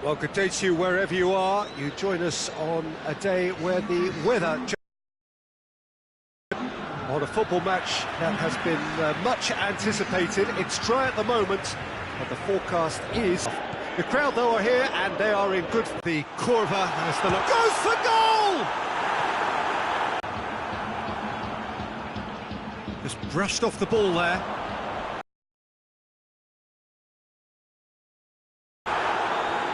Well, good day to you wherever you are. You join us on a day where the weather on a football match that has been much anticipated. It's dry at the moment, but the forecast is... The crowd, though, are here, and they are in good... The Curva has the look... Goes for goal! Just brushed off the ball there.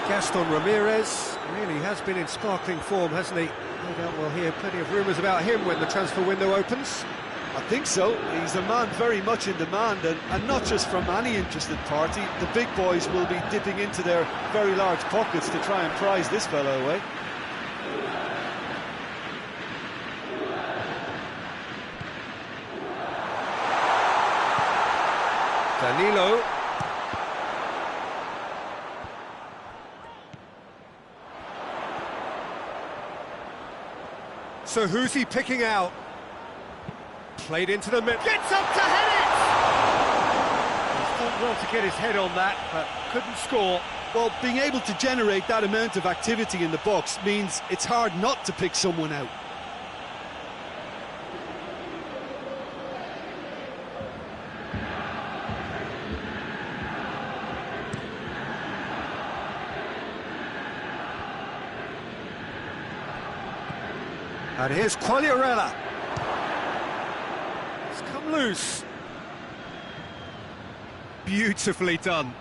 Gaston Ramirez really has been in sparkling form, hasn't he? No doubt we'll hear plenty of rumours about him when the transfer window opens. I think so. He's a man very much in demand, and not just from any interested party. The big boys will be dipping into their very large pockets to try and prize this fellow away. Danilo. So who's he picking out? Played into the middle. Gets up to head it! He's thought well to get his head on that, but couldn't score. Well, being able to generate that amount of activity in the box means it's hard not to pick someone out. And here's Quagliarella. It's come loose. Beautifully done.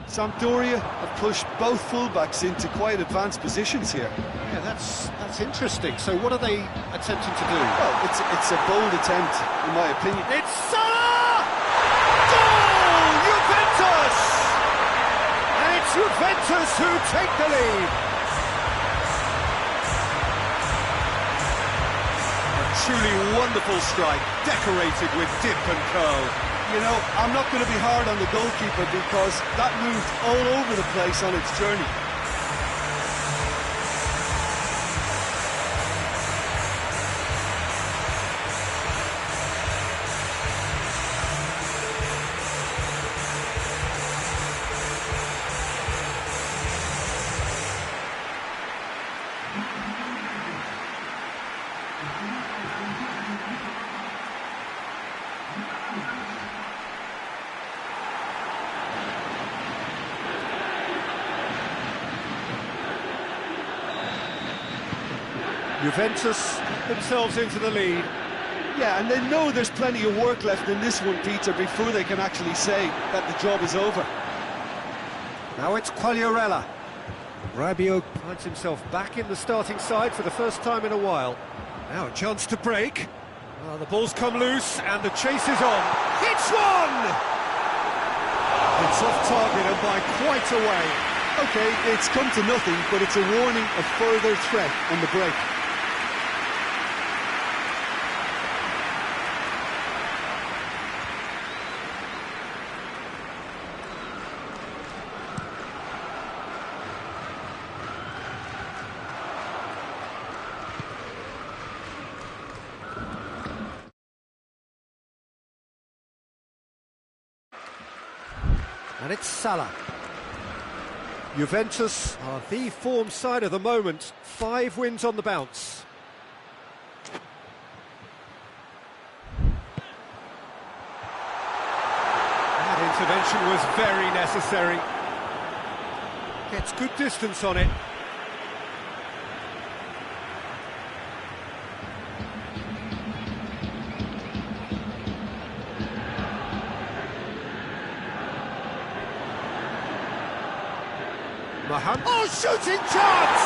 Sampdoria have pushed both fullbacks into quite advanced positions here. Yeah, that's interesting. So what are they attempting to do? Well, it's a bold attempt, in my opinion. It's Salah! Goal! Juventus! And it's Juventus who take the lead. Truly wonderful strike, decorated with dip and curl. You know, I'm not going to be hard on the goalkeeper because that moved all over the place on its journey. Juventus themselves into the lead. Yeah, and they know there's plenty of work left in this one, Peter, before they can actually say that the job is over. Now it's Quagliarella. Rabiot finds himself back in the starting side for the first time in a while. Now a chance to break. Well, the ball's come loose and the chase is on. Hits one! It's off target and by quite a way. OK, it's come to nothing, but it's a warning of further threat on the break. And it's Salah. Juventus are the form side of the moment. 5 wins on the bounce. That intervention was very necessary. Gets good distance on it. Oh, shooting chance!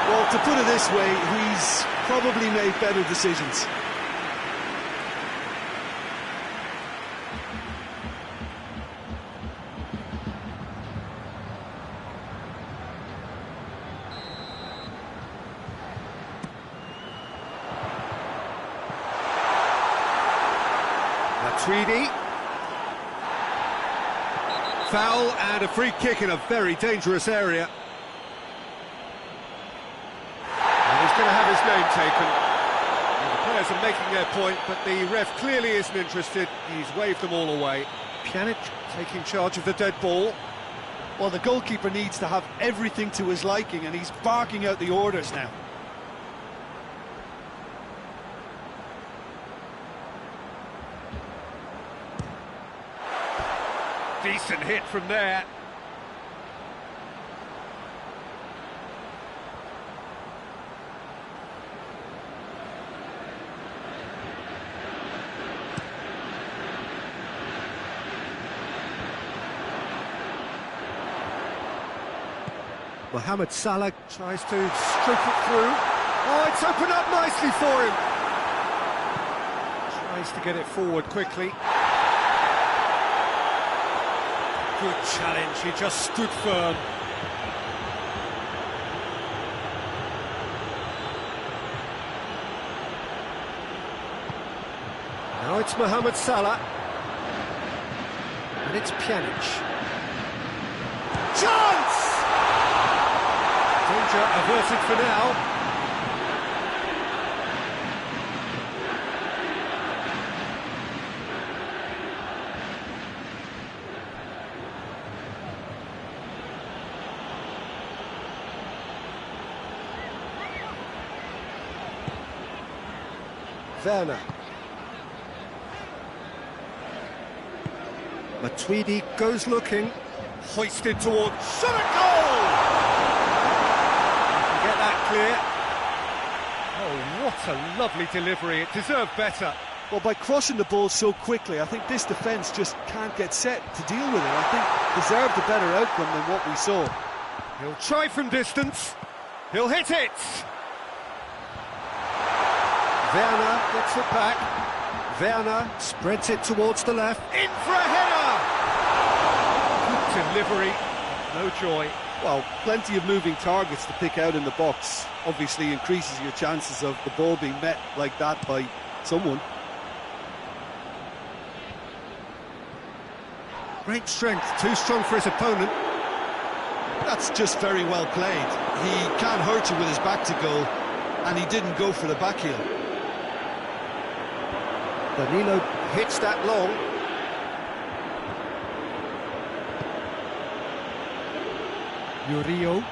Well, to put it this way, he's probably made better decisions. Matuidi. Foul and a free kick in a very dangerous area. And he's going to have his name taken. And the players are making their point, but the ref clearly isn't interested. He's waved them all away. Pjanic taking charge of the dead ball. Well, the goalkeeper needs to have everything to his liking, and he's barking out the orders now. Decent hit from there. Mohamed Salah tries to stroke it through. Oh, it's opened up nicely for him. Tries to get it forward quickly. Good challenge, he just stood firm. Now it's Mohamed Salah. And it's Pjanic. Chance! Danger averted for now. Werner. Matuidi goes looking. Hoisted towards. Shot at goal! Get that clear. Oh, what a lovely delivery. It deserved better. Well, by crossing the ball so quickly, I think this defence just can't get set to deal with it. I think deserved a better outcome than what we saw. He'll try from distance. He'll hit it. Werner gets it back. Werner spreads it towards the left. In for a header! Good delivery. No joy. Well, plenty of moving targets to pick out in the box. Obviously increases your chances of the ball being met like that by someone. Great strength, too strong for his opponent. That's just very well played. He can't hurt you with his back to goal, and he didn't go for the back heel. Danilo hits that long. Murillo.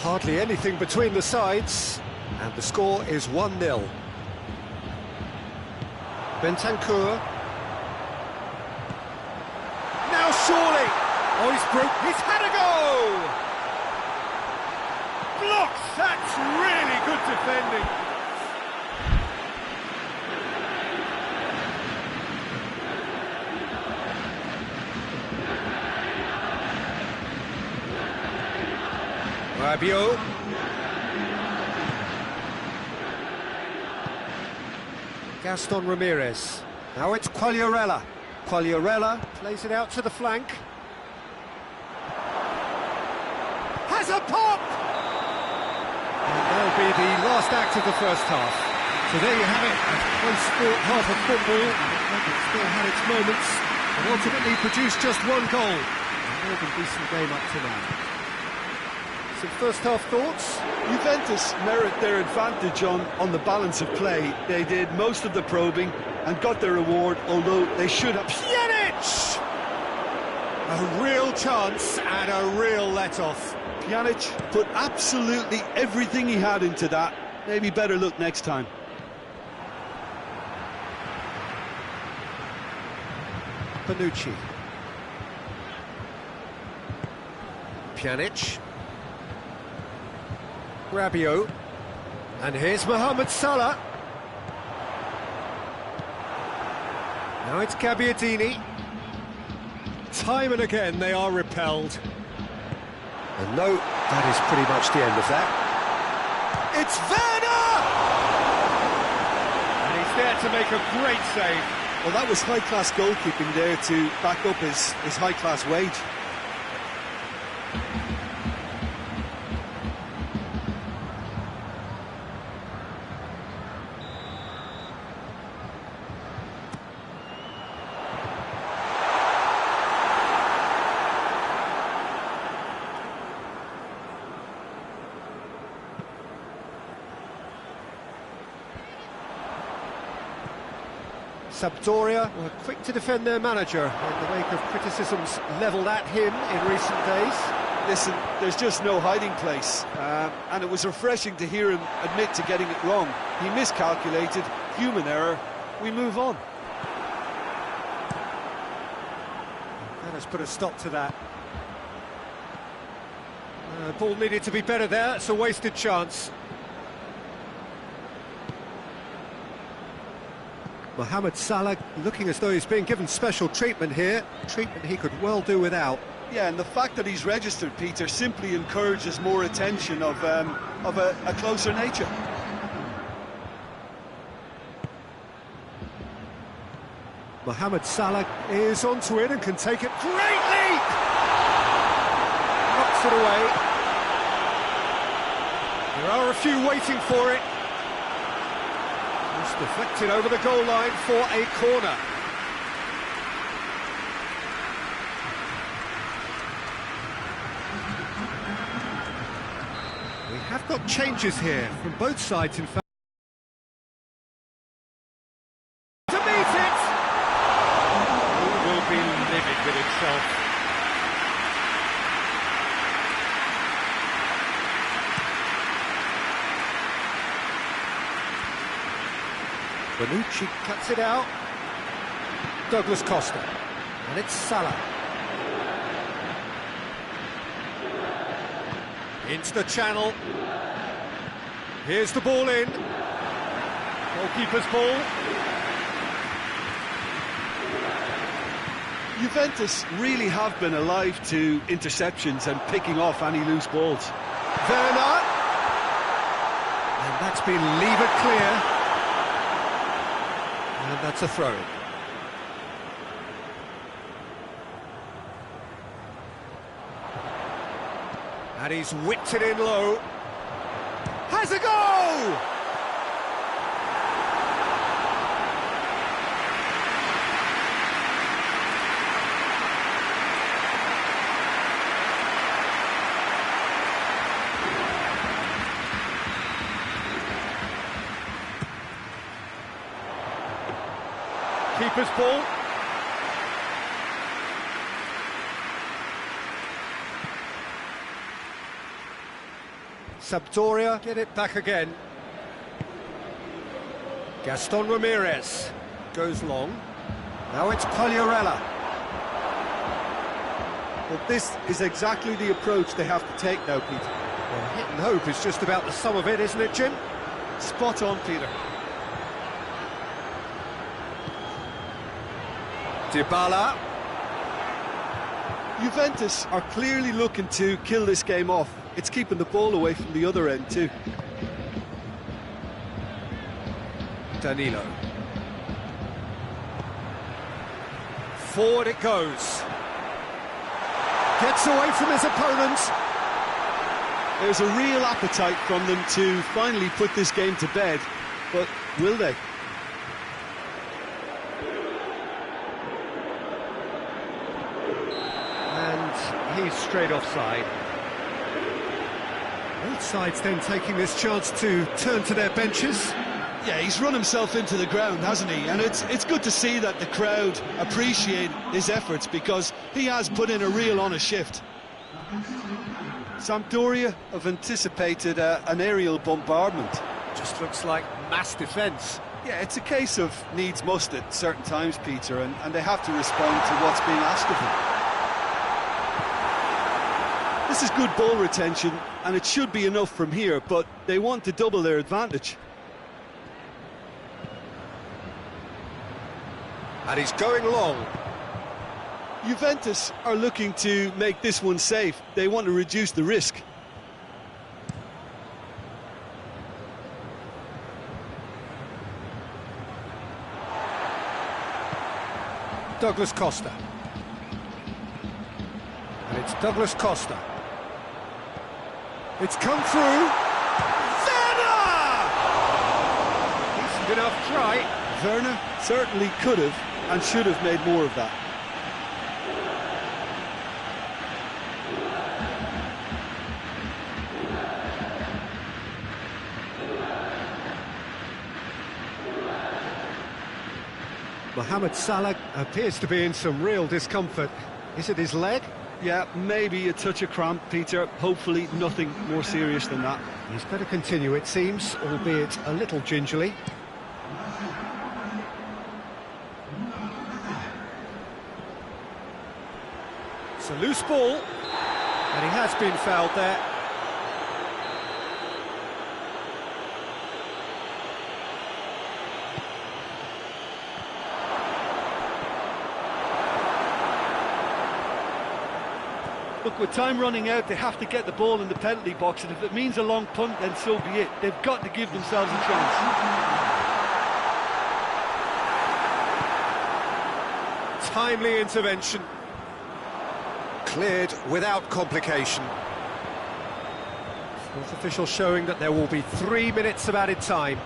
Hardly anything between the sides, and the score is 1-0. Bentancur. Now surely! Oh, he's had a go! Blocks! That's really good defending. Rabiot. Gaston Ramirez. Now it's Quagliarella. Quagliarella plays it out to the flank. Has a pop! And that'll be the last act of the first half. So there you have it, one sport, half of football. It still had its moments, and ultimately produced just one goal. A more than decent game up to now. Some first half thoughts? Juventus merit their advantage on the balance of play. They did most of the probing and got their reward, although they should have... Pjanic! A real chance and a real let-off. Pjanic put absolutely everything he had into that. Maybe better look next time. Bonucci. Pjanic. Rabiot. And here's Mohamed Salah. Now it's Gabbiadini. Time and again they are repelled. And no, that is pretty much the end of that. It's Werner! And he's there to make a great save. Well, that was high-class goalkeeping there to back up his high-class wage. Sampdoria were quick to defend their manager in the wake of criticisms levelled at him in recent days. Listen, there's just no hiding place, and it was refreshing to hear him admit to getting it wrong. He miscalculated, human error, we move on. That has put a stop to that. Ball needed to be better there, it's a wasted chance. Mohamed Salah looking as though he's being given special treatment here, treatment he could well do without. Yeah, and the fact that he's registered, Peter, simply encourages more attention of a closer nature. Mohamed Salah is onto it and can take it. Great leap! Knocks it away. There are a few waiting for it. Just deflected over the goal line for a corner. We have got changes here from both sides, in fact. To meet it! He will be livid with himself. Bonucci cuts it out. Douglas Costa. And it's Salah. Into the channel. Here's the ball in. Goalkeeper's ball. Juventus really have been alive to interceptions and picking off any loose balls. Karena. And that's been levered clear. And that's a throw-in. And he's whipped it in low. Has a go! Keeper's ball. Sampdoria get it back again. Gaston Ramirez goes long. Now it's Quagliarella. Well, this is exactly the approach they have to take now, Peter. Well, hit and hope is just about the sum of it, isn't it, Jim? Spot on, Peter. Dybala. Juventus are clearly looking to kill this game off. It's keeping the ball away from the other end too. Danilo. Forward it goes. Gets away from his opponents. There's a real appetite from them to finally put this game to bed, but will they? He's straight offside. Both sides then taking this chance to turn to their benches. Yeah, he's run himself into the ground, hasn't he? And it's good to see that the crowd appreciate his efforts, because he has put in a real honest shift. Sampdoria have anticipated an aerial bombardment. Just looks like mass defence. Yeah, it's a case of needs must at certain times, Peter, and they have to respond to what's being asked of them. This is good ball retention, and it should be enough from here, but they want to double their advantage. And he's going long. Juventus are looking to make this one safe. They want to reduce the risk. Douglas Costa. And it's Douglas Costa. It's come through. Werner! Decent enough try. Werner certainly could have and should have made more of that. Mohamed Salah appears to be in some real discomfort. Is it his leg? Yeah, maybe a touch of cramp, Peter. Hopefully nothing more serious than that. He's better continue, it seems, albeit a little gingerly. It's a loose ball, and he has been fouled there. Look, with time running out, they have to get the ball in the penalty box, and if it means a long punt, then so be it. They've got to give themselves a chance. Timely intervention. Cleared without complication. Fourth official showing that there will be 3 minutes of added time.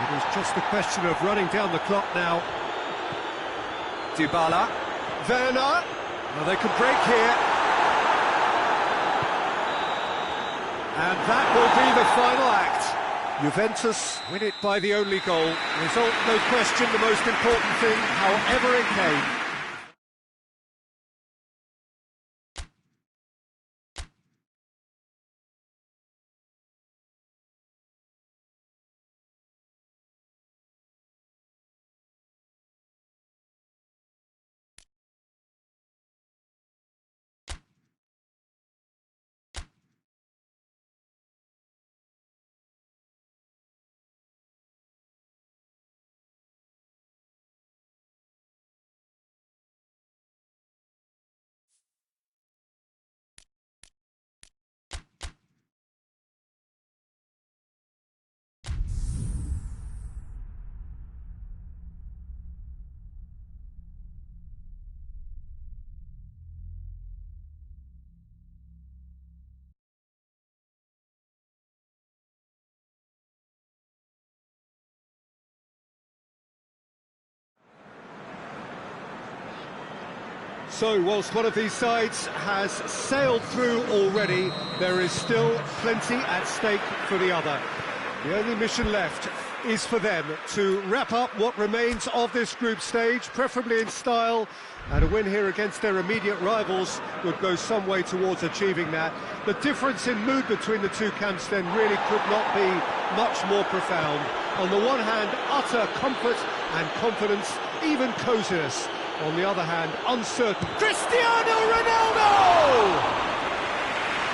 It is just a question of running down the clock now. Dybala. Werner. Well, they can break here. And that will be the final act. Juventus win it by the only goal. Result, no question, the most important thing, however it came. So, whilst one of these sides has sailed through already, there is still plenty at stake for the other. The only mission left is for them to wrap up what remains of this group stage, preferably in style, and a win here against their immediate rivals would go some way towards achieving that. The difference in mood between the two camps then really could not be much more profound. On the one hand, utter comfort and confidence, even coziness. On the other hand, uncertain. Cristiano Ronaldo!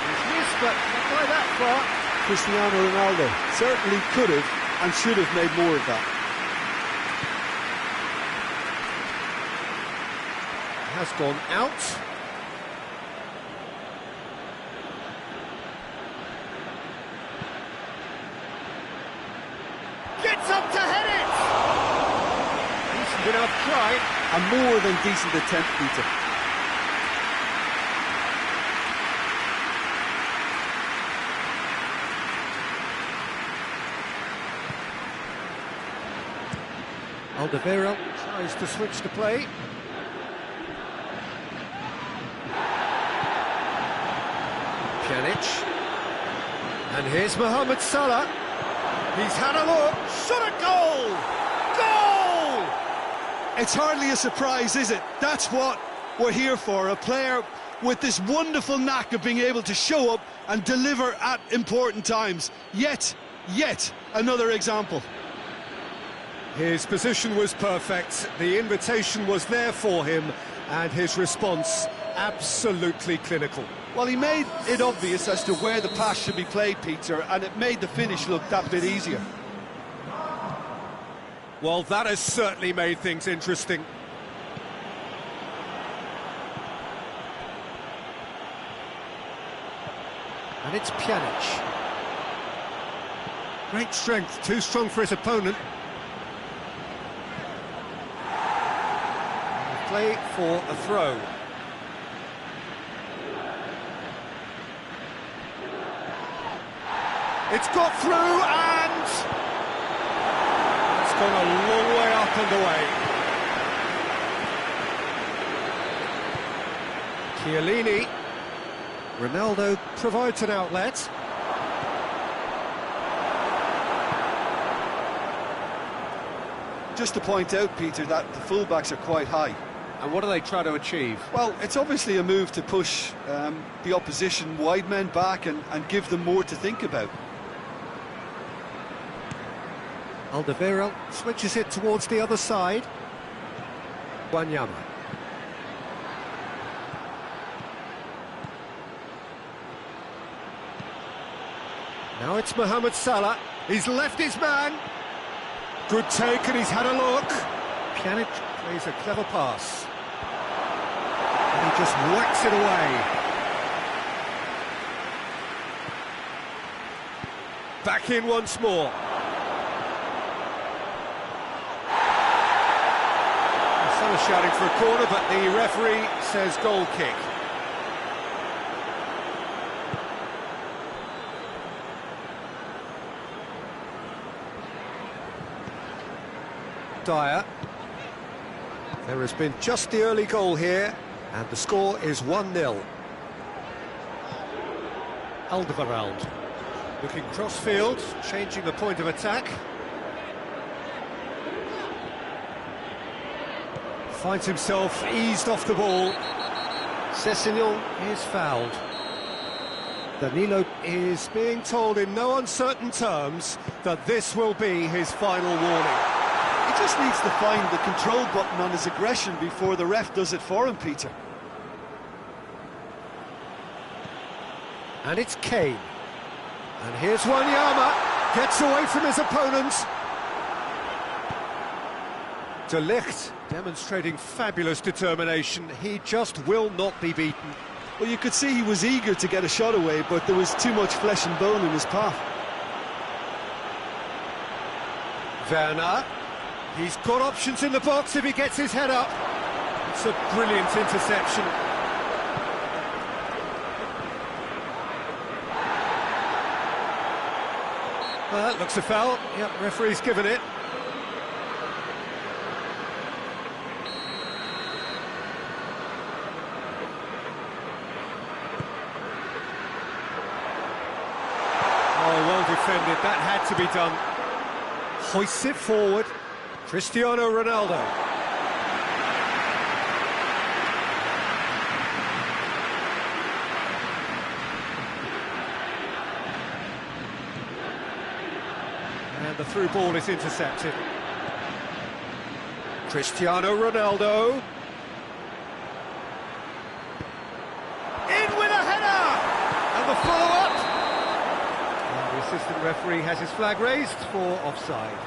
He's missed, but not by that far. Cristiano Ronaldo certainly could have and should have made more of that. Has gone out. Gets up to head it! Decent enough try. A more than decent attempt, Peter. Alderweireld tries to switch the play. Pjanic. And here's Mohamed Salah. He's had a look. Shot a goal! Goal! It's hardly a surprise, is it? That's what we're here for. A player with this wonderful knack of being able to show up and deliver at important times. Yet another example. His position was perfect. The invitation was there for him, and his response absolutely clinical. Well, he made it obvious as to where the pass should be played, Peter, and it made the finish look that bit easier. Well, that has certainly made things interesting. And it's Pjanic. Great strength, too strong for his opponent. Play for a throw. It's got through and it's gone a long way up and away. Chiellini. Ronaldo provides an outlet. Just to point out, Peter, that the fullbacks are quite high. And what do they try to achieve? Well, it's obviously a move to push the opposition wide men back and give them more to think about. Alderweireld switches it towards the other side. Wanyama. Now it's Mohamed Salah. He's left his man. Good take, and he's had a look. Pjanic plays a clever pass. And he just whacks it away. Back in once more. Some are shouting for a corner, but the referee says goal kick. Dyer. There has been just the early goal here, and the score is 1-0. Alderweireld looking cross-field, changing the point of attack. Finds himself eased off the ball. Cessignon is fouled. Danilo is being told in no uncertain terms that this will be his final warning. He just needs to find the control button on his aggression before the ref does it for him, Peter. And it's Kane. And here's Wanyama. Gets away from his opponent. De Ligt demonstrating fabulous determination. He just will not be beaten. Well, you could see he was eager to get a shot away, but there was too much flesh and bone in his path. Werner. He's got options in the box if he gets his head up. It's a brilliant interception. That looks a foul. Yep, referee's given it. Oh, well defended. That had to be done. Hoists it forward. Cristiano Ronaldo. And the through ball is intercepted. Cristiano Ronaldo. In with a header! And the follow-up! And the assistant referee has his flag raised for offside.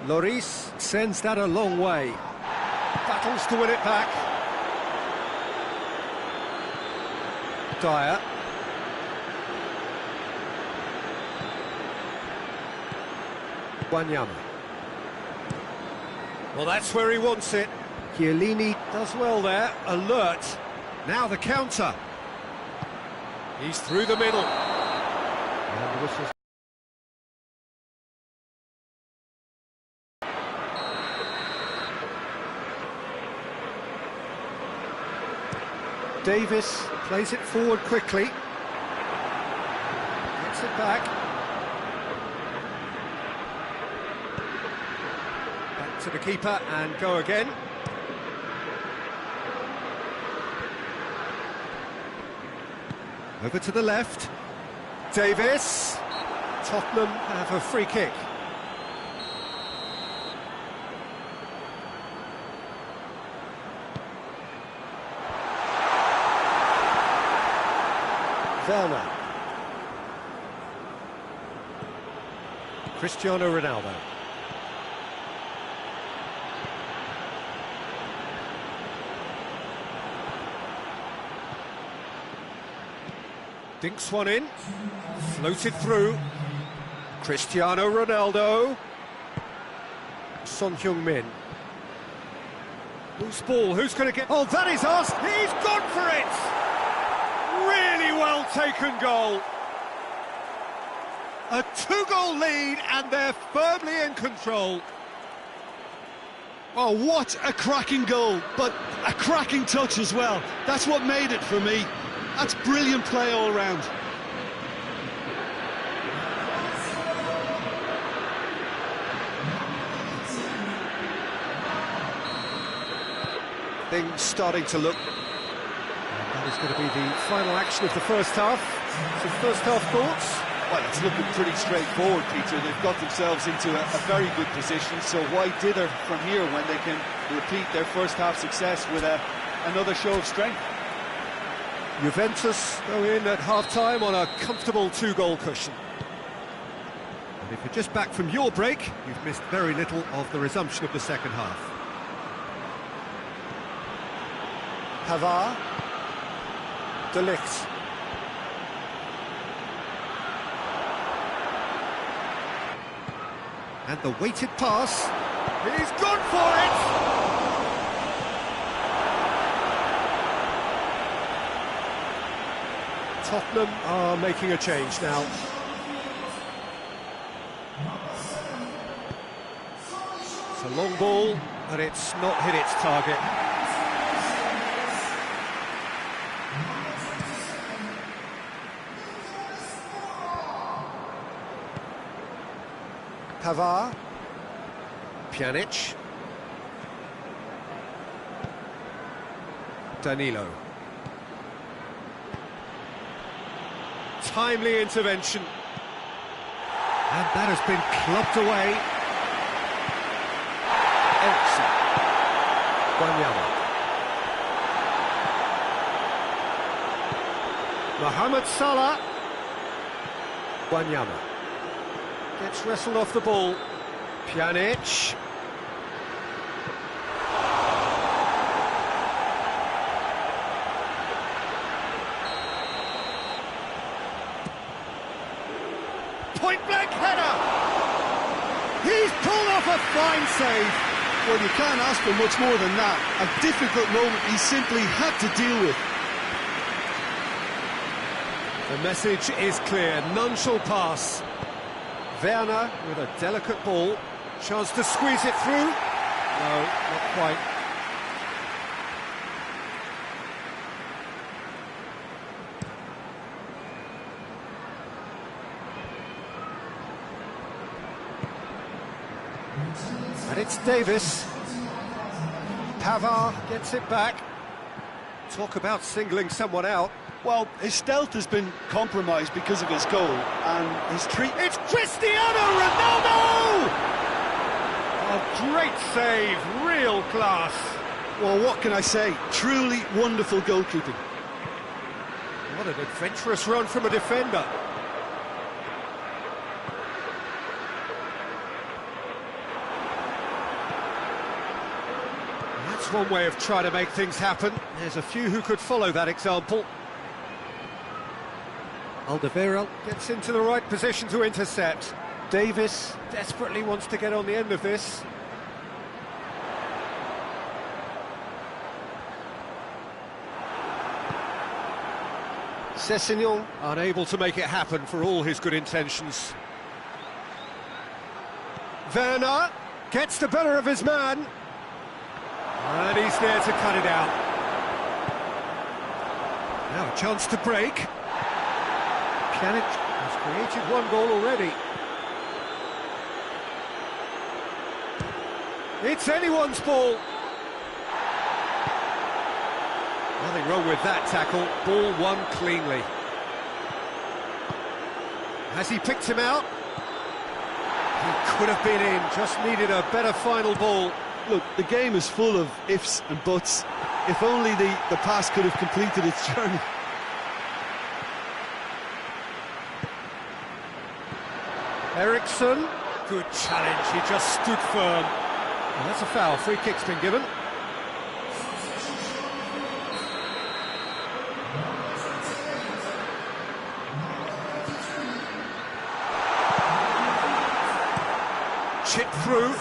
Lloris sends that a long way. Battles to win it back. Dyer. Wanyama. Well, that's where he wants it. Chiellini does well there. Alert. Now the counter. He's through the middle. And the whistle's Davis plays it forward quickly. Gets it back. Back to the keeper and go again. Over to the left. Davis. Tottenham have a free kick. Karena. Cristiano Ronaldo. Dinks one in, floated through. Cristiano Ronaldo. Son Heung-min. Loose ball, who's going to get... Oh, that is us! He's gone for it! Really well taken goal. A 2-goal lead and they're firmly in control. Oh, what a cracking goal, but a cracking touch as well. That's what made it for me. That's brilliant play all round. Things starting to look... That is going to be the final action of the first half. Some first half thoughts? Well, it's looking pretty straightforward, Peter. They've got themselves into a very good position, so why dither from here when they can repeat their first half success with another show of strength? Juventus go in at half-time on a comfortable 2-goal cushion. And if you're just back from your break, you've missed very little of the resumption of the second half. Pavard, De Ligt. And the weighted pass. He's gone for it! Tottenham are making a change now. It's a long ball, but it's not hit its target. Pavard, Pjanic, Danilo. Timely intervention. And that has been clubbed away. Eriksen. Wanyama. Mohamed Salah. Wanyama. Gets wrestled off the ball. Pjanic. Point-blank header! He's pulled off a fine save. Well, you can't ask for much more than that. A difficult moment he simply had to deal with. The message is clear. None shall pass. Werner with a delicate ball. Chance to squeeze it through. No, not quite. And it's Davis. Pavard gets it back. Talk about singling someone out. Well, his stealth has been compromised because of his goal, and his treat... It's Cristiano Ronaldo! A great save, real class. Well, what can I say? Truly wonderful goalkeeping. What an adventurous run from a defender. That's one way of trying to make things happen. There's a few who could follow that example. Alderweireld gets into the right position to intercept. Davis desperately wants to get on the end of this. Sessegnon unable to make it happen for all his good intentions. Werner gets the better of his man. And he's there to cut it out. Now a chance to break. Pjanic has created one goal already. It's anyone's ball. Nothing wrong with that tackle. Ball won cleanly. Has he picked him out? He could have been in, just needed a better final ball. Look, the game is full of ifs and buts. If only the pass could have completed its journey. Eriksen, good challenge, he just stood firm. And that's a foul, free kick's been given. Chip through.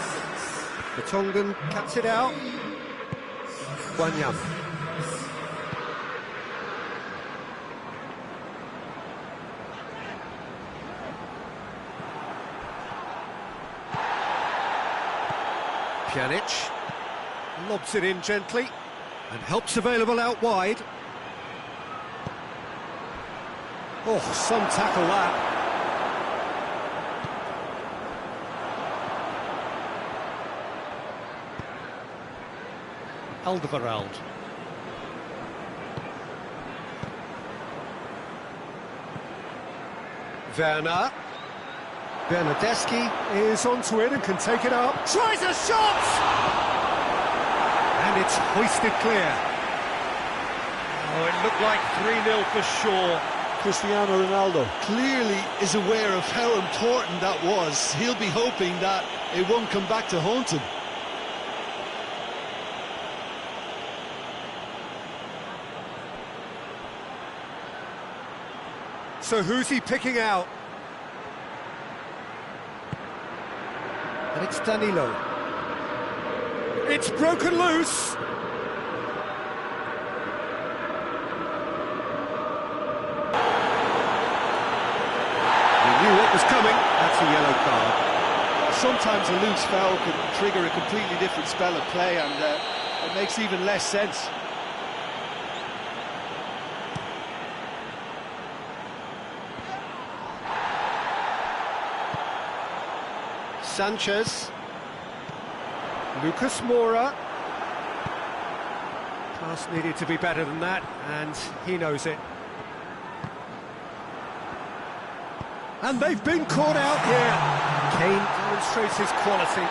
The Tongan cuts it out. Wanyama. Pjanic. Lobs it in gently, and help's available out wide. Oh, some tackle that. Alderweireld. Werner. Bernardeschi is onto it and can take it up. Tries a shot! And it's hoisted clear. Oh, it looked like 3-0 for sure. Cristiano Ronaldo clearly is aware of how important that was. He'll be hoping that it won't come back to haunt him. So who's he picking out? And it's Danilo. It's broken loose. He knew what was coming. That's a yellow card. Sometimes a loose foul can trigger a completely different spell of play, and it makes even less sense. Sanchez. Lucas Moura. Pass needed to be better than that, and he knows it. And they've been caught out here. Kane demonstrates his quality.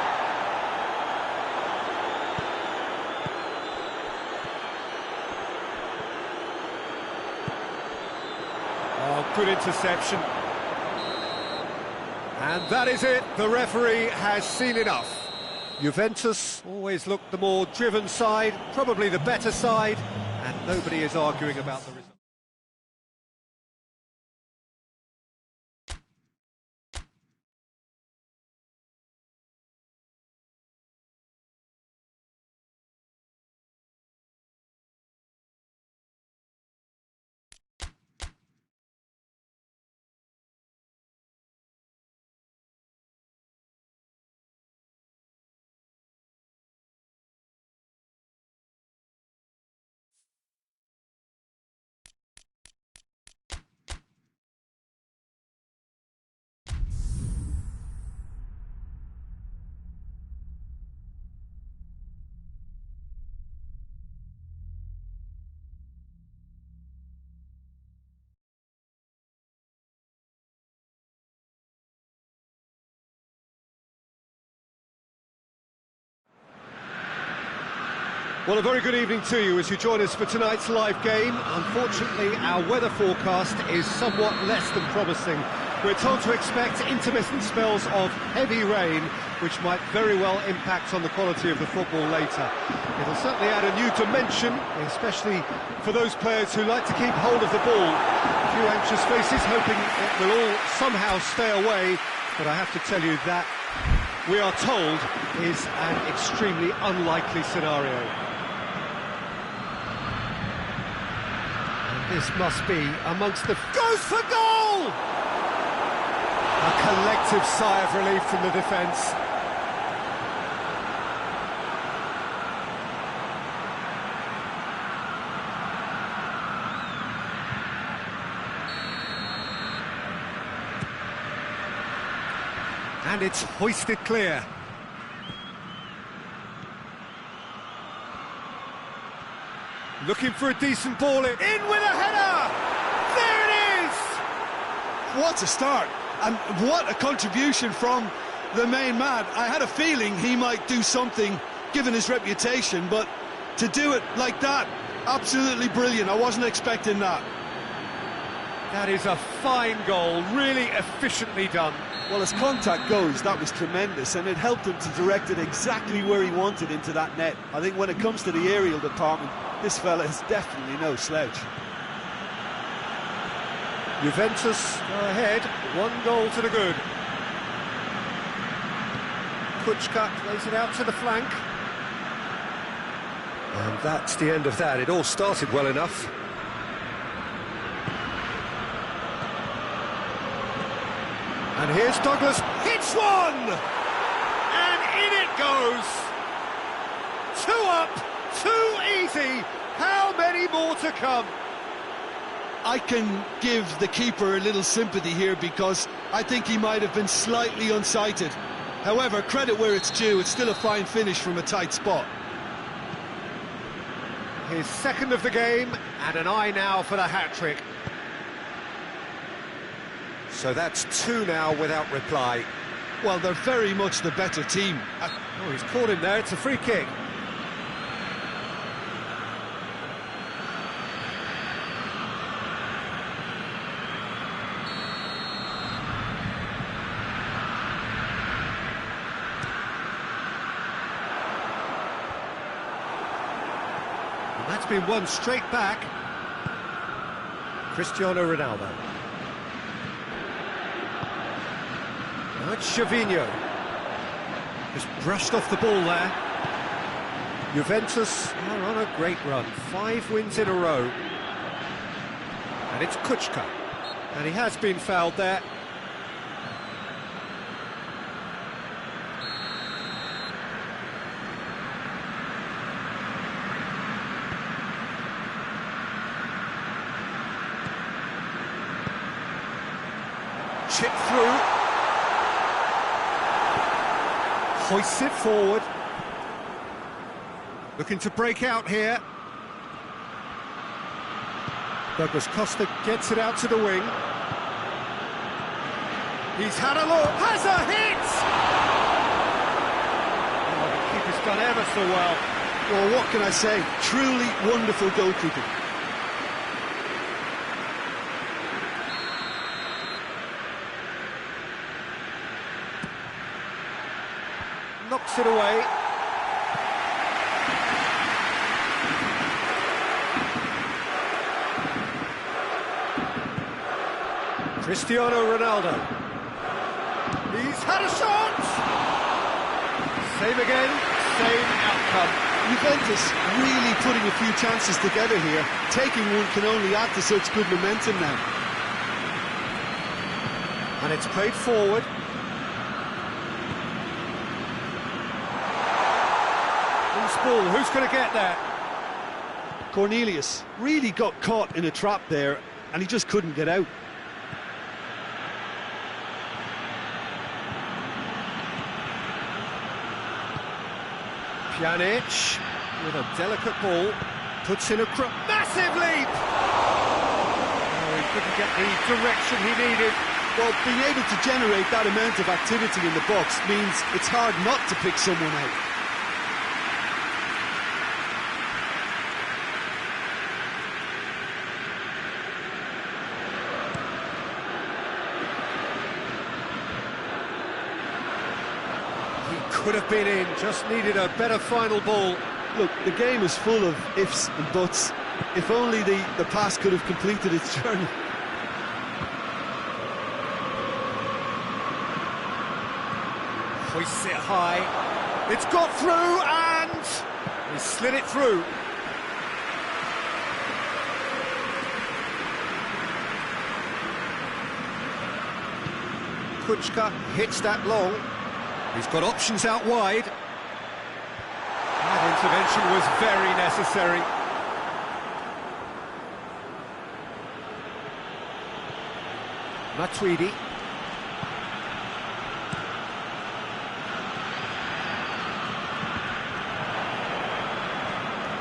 Oh, good interception. And that is it. The referee has seen enough. Juventus always looked the more driven side, probably the better side, and nobody is arguing about the result. Well, a very good evening to you as you join us for tonight's live game. Unfortunately, our weather forecast is somewhat less than promising. We're told to expect intermittent spells of heavy rain, which might very well impact on the quality of the football later. It'll certainly add a new dimension, especially for those players who like to keep hold of the ball. A few anxious faces hoping it will all somehow stay away, but I have to tell you that we are told is an extremely unlikely scenario. This must be amongst the... Goes for goal! A collective sigh of relief from the defence. And it's hoisted clear. Looking for a decent ball in with a header! There it is! What a start, and what a contribution from the main man. I had a feeling he might do something, given his reputation, but to do it like that, absolutely brilliant. I wasn't expecting that. That is a fine goal, really efficiently done. Well, as contact goes, that was tremendous, and it helped him to direct it exactly where he wanted into that net. I think when it comes to the aerial department, this fella is definitely no slouch. Juventus go ahead, 1 goal to the good. Kuchka plays it out to the flank. And that's the end of that. It all started well enough. And here's Douglas, hits one! And in it goes! 2 up, too easy. How many more to come? I can give the keeper a little sympathy here because I think he might have been slightly unsighted. However, credit where it's due, it's still a fine finish from a tight spot. His second of the game, and an eye now for the hat-trick. So that's 2 now without reply. Well, they're very much the better team. Oh, he's caught him there, it's a free kick. And that's been won straight back. Cristiano Ronaldo. Now it's Gervinho. Just brushed off the ball there. Juventus are on a great run. 5 wins in a row. And it's Kuchka. And he has been fouled there. Chip through. Hoists it forward. Looking to break out here. Douglas Costa gets it out to the wing. He's had a look. Has a hit! Oh, the keeper's done ever so well. Well, what can I say? Truly wonderful goalkeeping. Knocks it away. Cristiano Ronaldo. He's had a shot! Same again, same outcome. Juventus really putting a few chances together here. Taking one can only add to such good momentum now. And it's played forward. Ball. Who's going to get that? Cornelius really got caught in a trap there and he just couldn't get out. Pjanic with a delicate ball puts in a massive leap. Oh, he couldn't get the direction he needed. Well, being able to generate that amount of activity in the box means it's hard not to pick someone out. Could have been in, just needed a better final ball. Look, the game is full of ifs and buts. If only the pass could have completed its journey. Hoists it high. It's got through and he slid it through. Kuchka hits that long. He's got options out wide. That intervention was very necessary. Matuidi.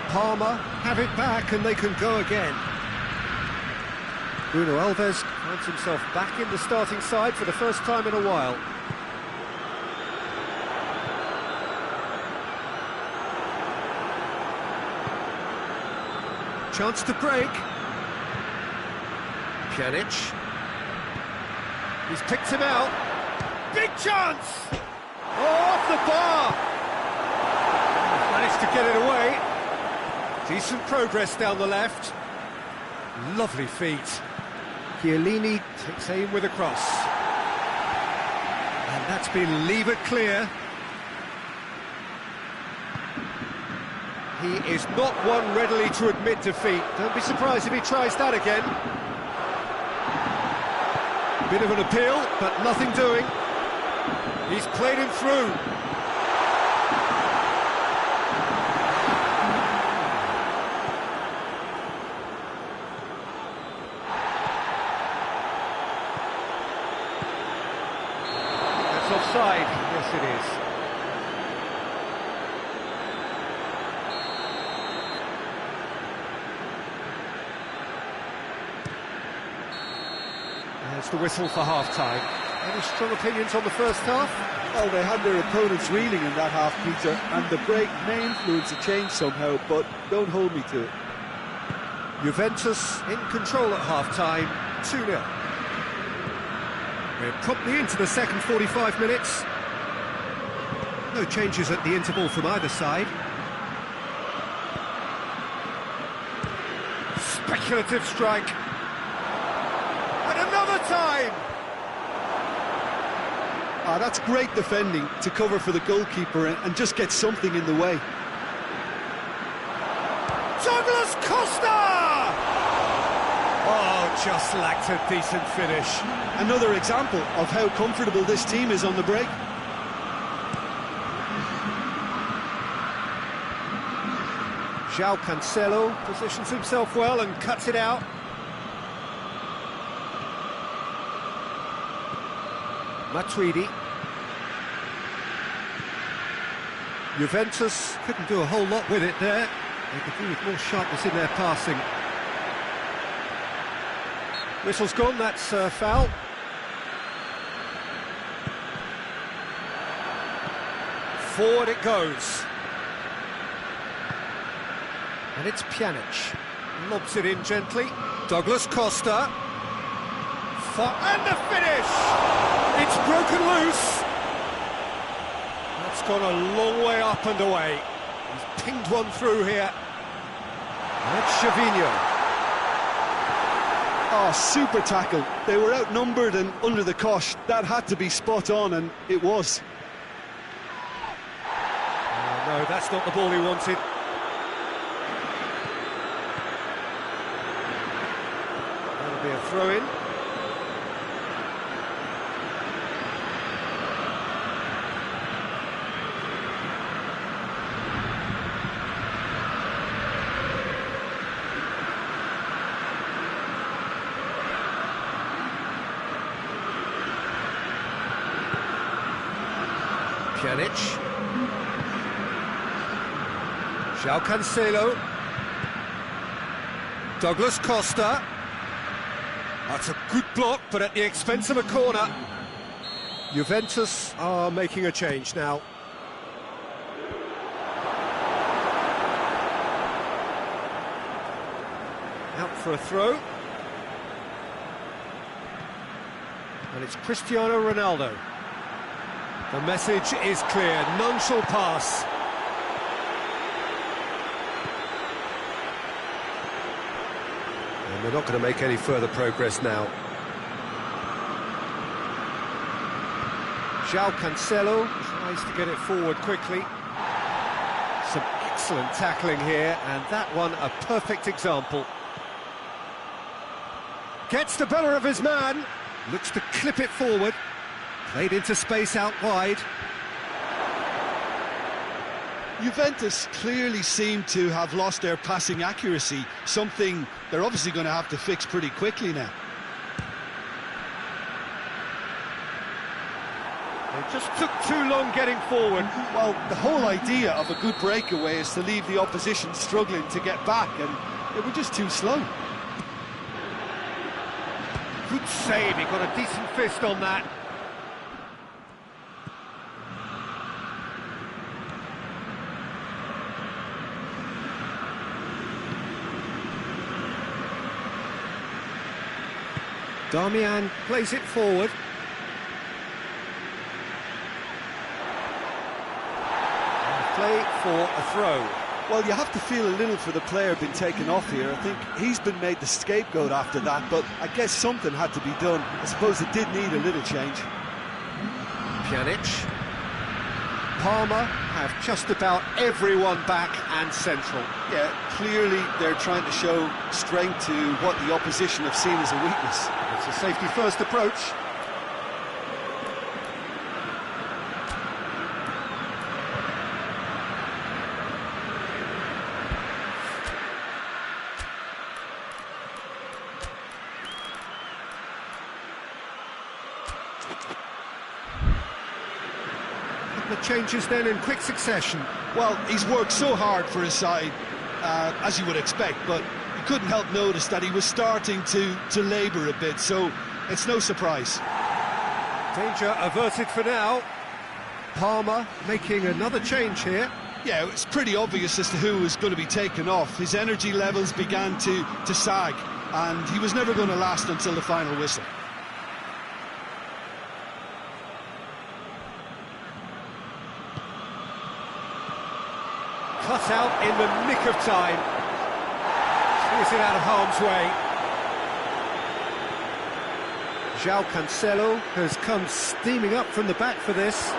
Palmer have it back and they can go again. Bruno Alves finds himself back in the starting side for the first time in a while. Chance to break. Pjanic. He's picked him out. Big chance! Oh, off the bar! Managed to get it away. Decent progress down the left. Lovely feet. Chiellini takes aim with a cross. And that's been levered clear. He is not one readily to admit defeat. Don't be surprised if he tries that again. Bit of an appeal, but nothing doing. He's played him through. Yes, it is. There's the whistle for half-time. Any strong opinions on the first half? Well, they had their opponents reeling in that half, Peter, and the break may influence a change somehow, but don't hold me to it. Juventus in control at half-time, 2-0. We're promptly into the second 45 minutes. No changes at the interval from either side. Speculative strike. And another time! Ah, that's great defending to cover for the goalkeeper and just get something in the way. Douglas Costa! Oh, just lacked a decent finish. Another example of how comfortable this team is on the break. João Cancelo positions himself well and cuts it out. Matuidi. Juventus couldn't do a whole lot with it there. They could do with more sharpness in their passing. Whistle's gone, that's foul. Forward it goes. And it's Pjanic. Lobs it in gently. Douglas Costa. And the finish! It's broken loose. That's gone a long way up and away. He's pinged one through here. That's Chavinho. Oh, super tackle. They were outnumbered and under the cosh. That had to be spot on, and it was. Oh, no, that's not the ball he wanted. That'll be a throw-in. Pjanic. João Cancelo. Douglas Costa. That's a good block, but at the expense of a corner. Juventus are making a change now. Out for a throw. And it's Cristiano Ronaldo. The message is clear, none shall pass. And they're not going to make any further progress now. João Cancelo tries to get it forward quickly. Some excellent tackling here, and that one a perfect example. Gets the better of his man, looks to clip it forward. Played into space out wide. Juventus clearly seem to have lost their passing accuracy, something they're obviously going to have to fix pretty quickly now. They just took too long getting forward. Well, the whole idea of a good breakaway is to leave the opposition struggling to get back, and they were just too slow. Good save, he got a decent fist on that. Darmian plays it forward. And play for a throw. Well, you have to feel a little for the player being taken off here. I think he's been made the scapegoat after that, but I guess something had to be done. I suppose it did need a little change. Pjanic. Palmer have just about everyone back and central. Yeah, clearly they're trying to show strength to what the opposition have seen as a weakness. It's a safety-first approach. couple of changes then in quick succession. Well, he's worked so hard for his side, as you would expect, but you couldn't help notice that he was starting to labour a bit, so it's no surprise. Danger averted for now. Palmer making another change here. Yeah, it's pretty obvious as to who was going to be taken off. His energy levels began to sag, and he was never going to last until the final whistle. Cut out in the nick of time. Squeeze it out of harm's way. João Cancelo has come steaming up from the back for this.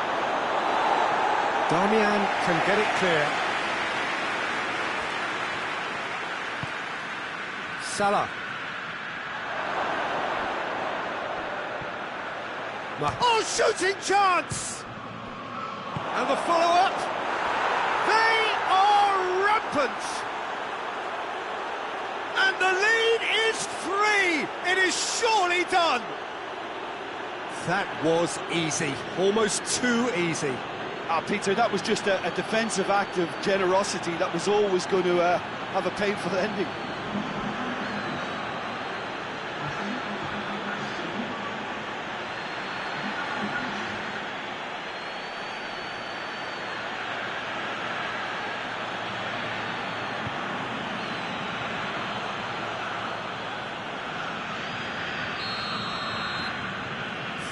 Darmian can get it clear. Salah. Oh, shooting chance! And the follow-up. They are rampant! And the lead is 3! It is surely done! That was easy, almost too easy. Peter, that was just a defensive act of generosity that was always going to have a painful ending.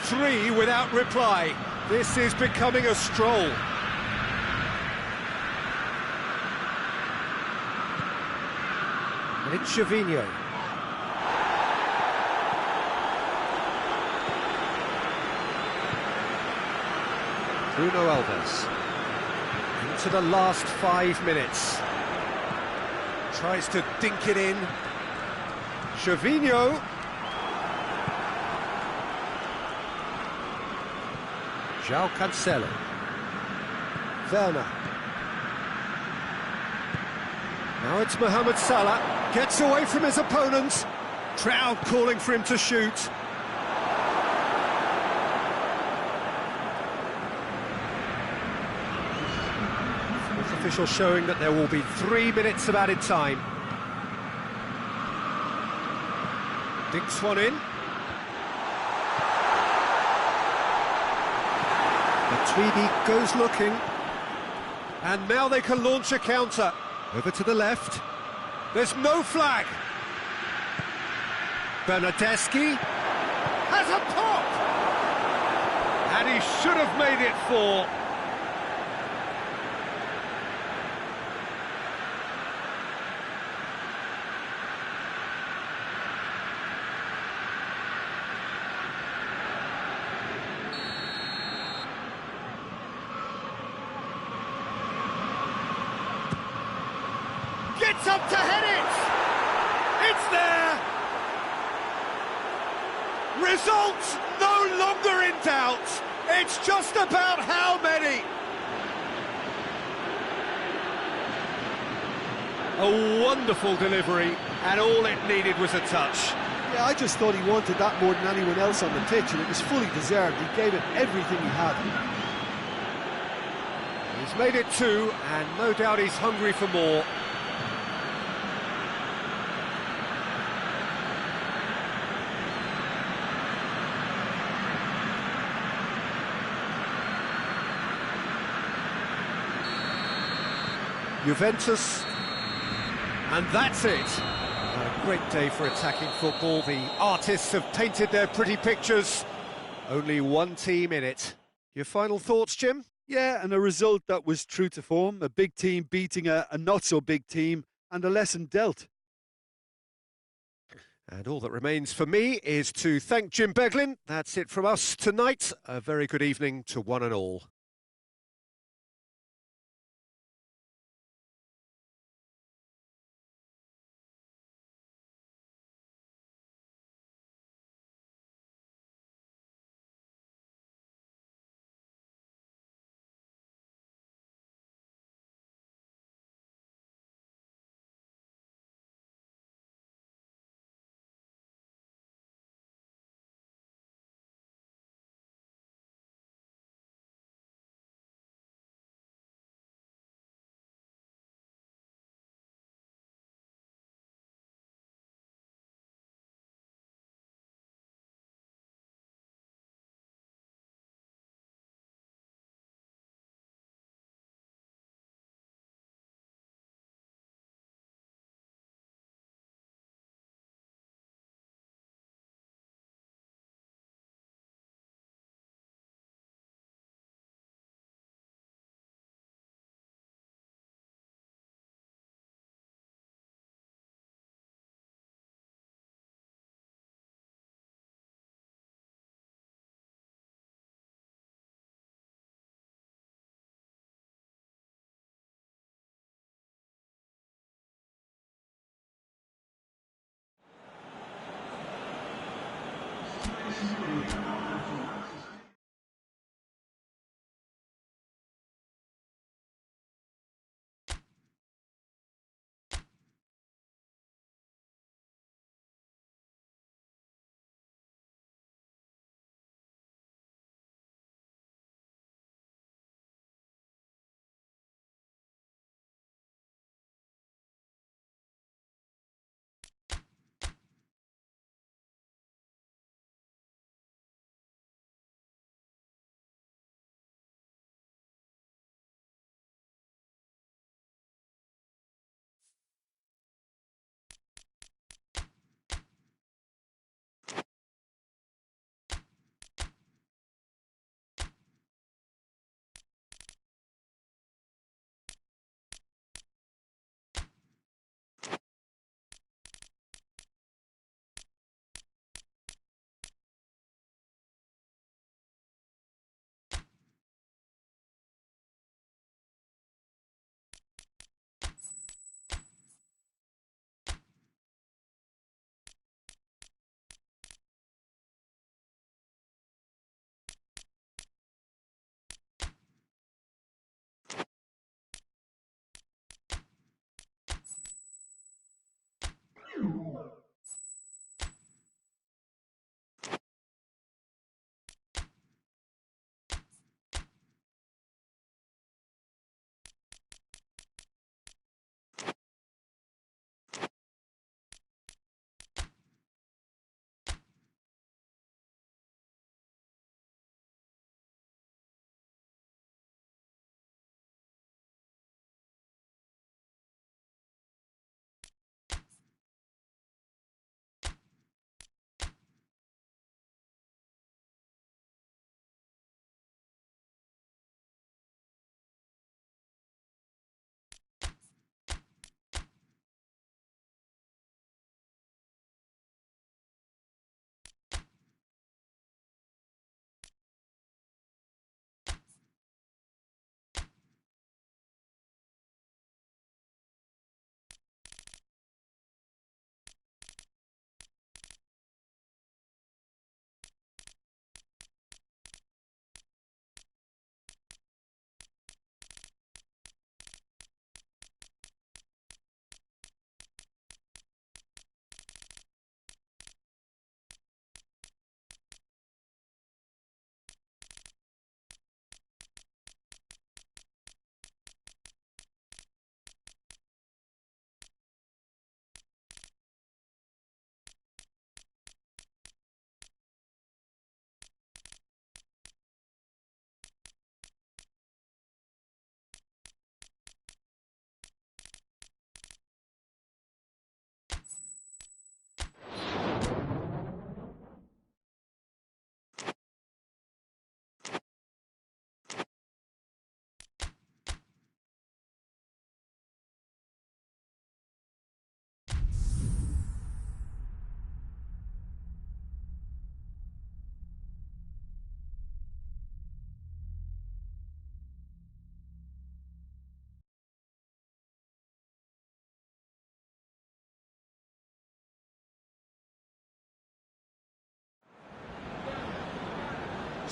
Three without reply. This is becoming a stroll. And it's Gervinho. Bruno Alves. Into the last 5 minutes. Tries to dink it in. Gervinho. João Cancelo. Werner. Now it's Mohamed Salah. Gets away from his opponents. Crowd calling for him to shoot. Fourth official showing that there will be 3 minutes of added time. Dinks one in. Tweedy goes looking, and now they can launch a counter. Over to the left. There's no flag. Bernardeschi has a pop, and he should have made it 4. Gets up to head it! It's there! Results no longer in doubt. It's just about how many. A wonderful delivery, and all it needed was a touch. Yeah, I just thought he wanted that more than anyone else on the pitch, and it was fully deserved. He gave it everything he had. He's made it 2, and no doubt he's hungry for more. Juventus, and that's it. A great day for attacking football. The artists have painted their pretty pictures. Only one team in it. Your final thoughts, Jim? Yeah, and a result that was true to form. A big team beating a not-so-big team, and a lesson dealt. And all that remains for me is to thank Jim Beglin. That's it from us tonight. A very good evening to one and all.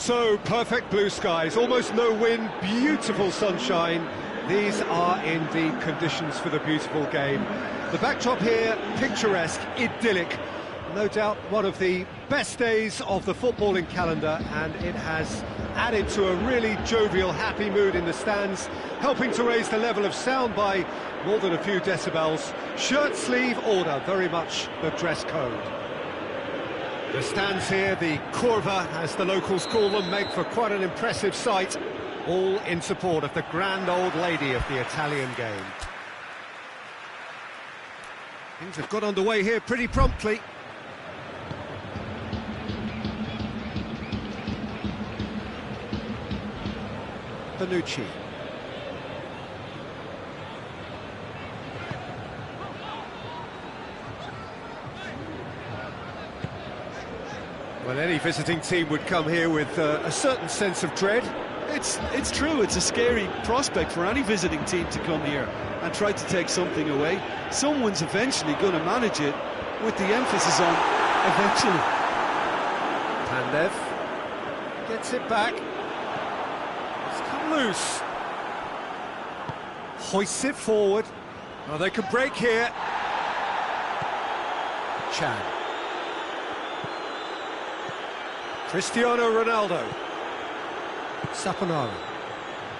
So, perfect blue skies, almost no wind, beautiful sunshine. These are indeed conditions for the beautiful game. The backdrop here, picturesque, idyllic. No doubt one of the best days of the footballing calendar, and it has added to a really jovial, happy mood in the stands, helping to raise the level of sound by more than a few decibels. Shirt sleeve order, very much the dress code. The stands here, the curva, as the locals call them, make for quite an impressive sight, all in support of the grand old lady of the Italian game. Things have got underway here pretty promptly. Bonucci. Well, any visiting team would come here with a certain sense of dread. It's true, it's a scary prospect for any visiting team to come here and try to take something away. Someone's eventually going to manage it, with the emphasis on eventually. Pandev gets it back. It's come loose. Hoists it forward. Oh, they can break here. Chan. Cristiano Ronaldo. Saponara.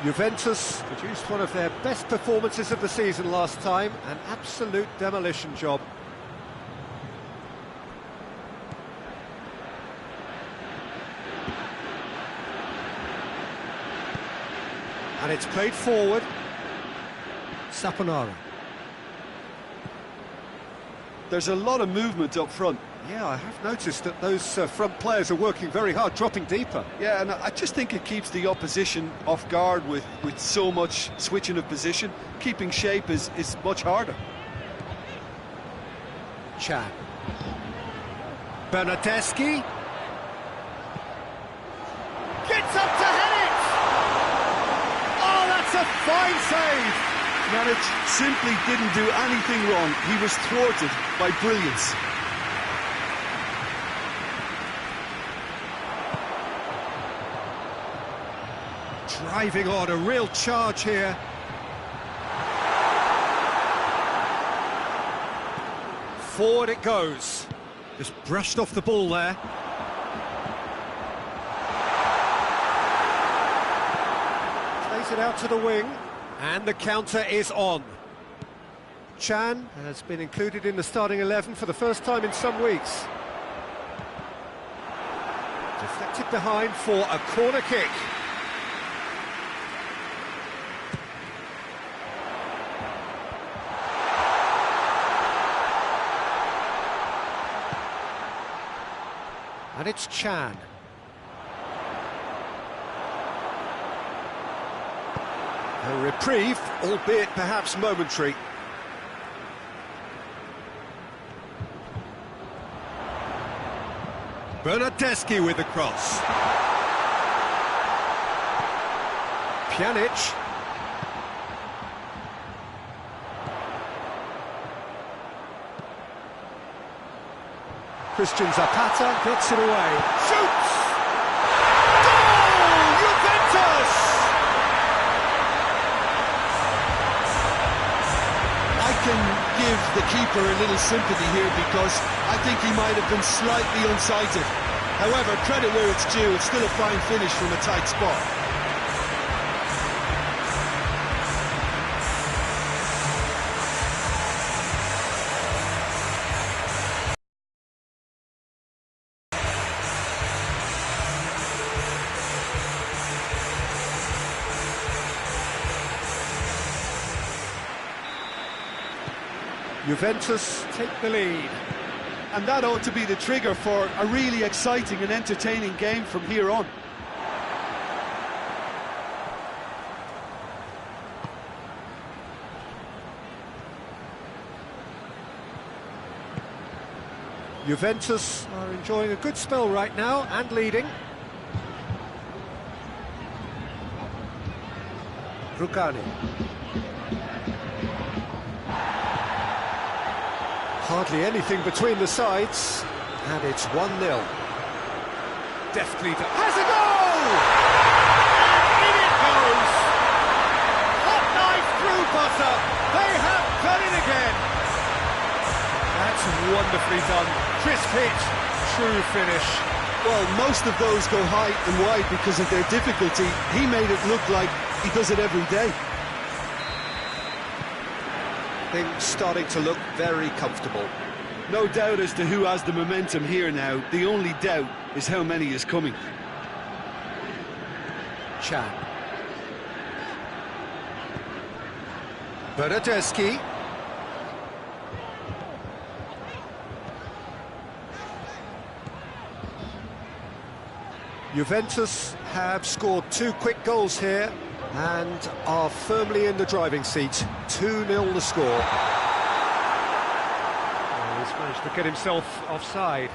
Juventus produced one of their best performances of the season last time, an absolute demolition job. And it's played forward. Saponara. There's a lot of movement up front. Yeah, I have noticed that those front players are working very hard, dropping deeper. Yeah, and I just think it keeps the opposition off guard with so much switching of position. Keeping shape is much harder. Chan. Bernardeschi. Gets up to head it! Oh, that's a fine save! Manic simply didn't do anything wrong. He was thwarted by brilliance. Driving on, a real charge here. Forward it goes. Just brushed off the ball there. Plays it out to the wing. And the counter is on. Chan has been included in the starting 11 for the first time in some weeks. Deflected behind for a corner kick. And it's Chan. A reprieve, albeit perhaps momentary. Bernardeschi with the cross. Pjanic. Christian Zapata gets it away. Shoots! Goal! Juventus! I can give the keeper a little sympathy here because I think he might have been slightly unsighted. However, credit where it's due, it's still a fine finish from a tight spot. Juventus take the lead. And that ought to be the trigger for a really exciting and entertaining game from here on. Juventus are enjoying a good spell right now and leading. Rugani. Hardly anything between the sides, and it's 1-0. Deftly has a goal! And in it goes! Hot knife through butter! They have done it again! That's wonderfully done. Crisp hit, true finish. Well, most of those go high and wide because of their difficulty. He made it look like he does it every day. Things starting to look very comfortable. No doubt as to who has the momentum here now. The only doubt is how many is coming. Chan. Bernadeschi. Juventus have scored 2 quick goals here and are firmly in the driving seat. 2-0 the score. Oh, he's managed to get himself offside.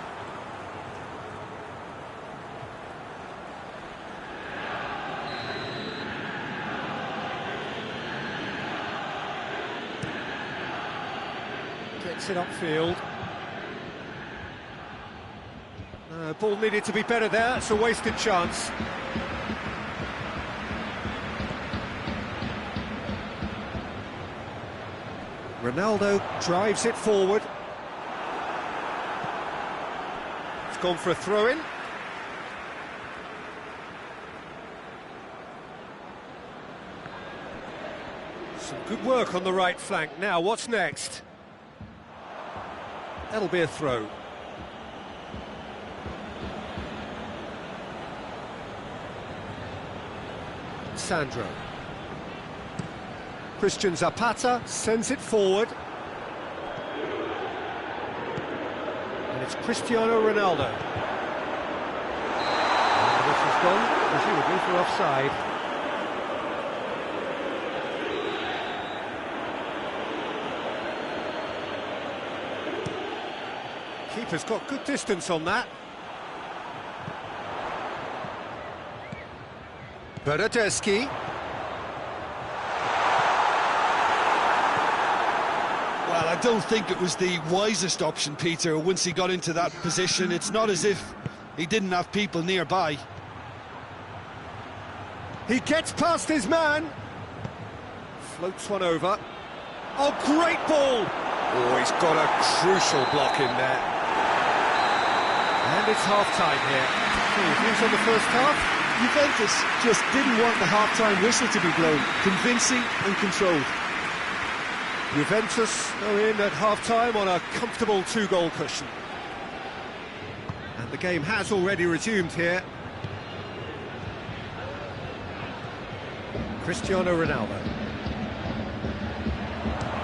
Gets it upfield. Ball needed to be better there, it's a wasted chance. Ronaldo drives it forward. It's gone for a throw-in. Some good work on the right flank. Now, what's next? That'll be a throw. Sandro. Christian Zapata sends it forward. And it's Cristiano Ronaldo. And this has gone, presumably, for offside. Keeper's got good distance on that. Bernadeschi. Well, I don't think it was the wisest option, Peter, once he got into that position. It's not as if he didn't have people nearby. He gets past his man. Floats one over. Oh, great ball! Oh, he's got a crucial block in there. And it's half-time here. Views on the first half? Juventus just didn't want the half-time whistle to be blown. Convincing and controlled. Juventus are in at half-time on a comfortable 2-goal cushion. And the game has already resumed here. Cristiano Ronaldo.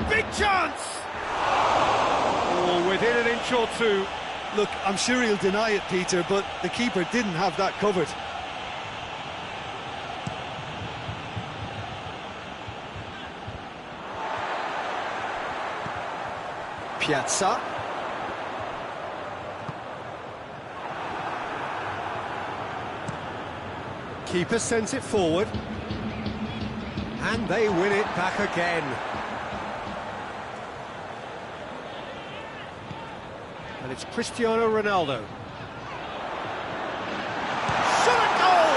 Big chance! Oh, within an inch or two. Look, I'm sure he'll deny it, Peter, but the keeper didn't have that covered. Piazza. Keeper sends it forward. And they win it back again. And it's Cristiano Ronaldo. Shot a goal!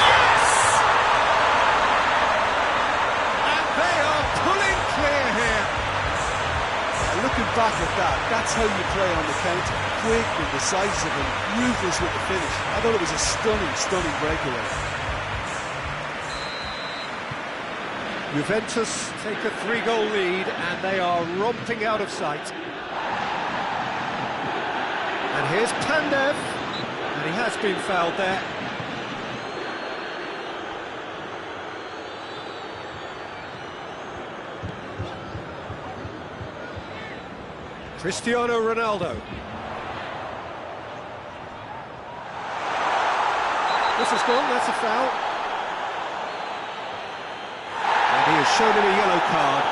Yes! And they are pulling clear here. Looking back at that, that's how you play on the counter. Quick and decisive and ruthless with the finish. I thought it was a stunning breakaway. Juventus take a 3-goal lead and they are romping out of sight. And here's Pandev, and he has been fouled there. Cristiano Ronaldo. This has gone, that's a foul. And he has shown him a yellow card.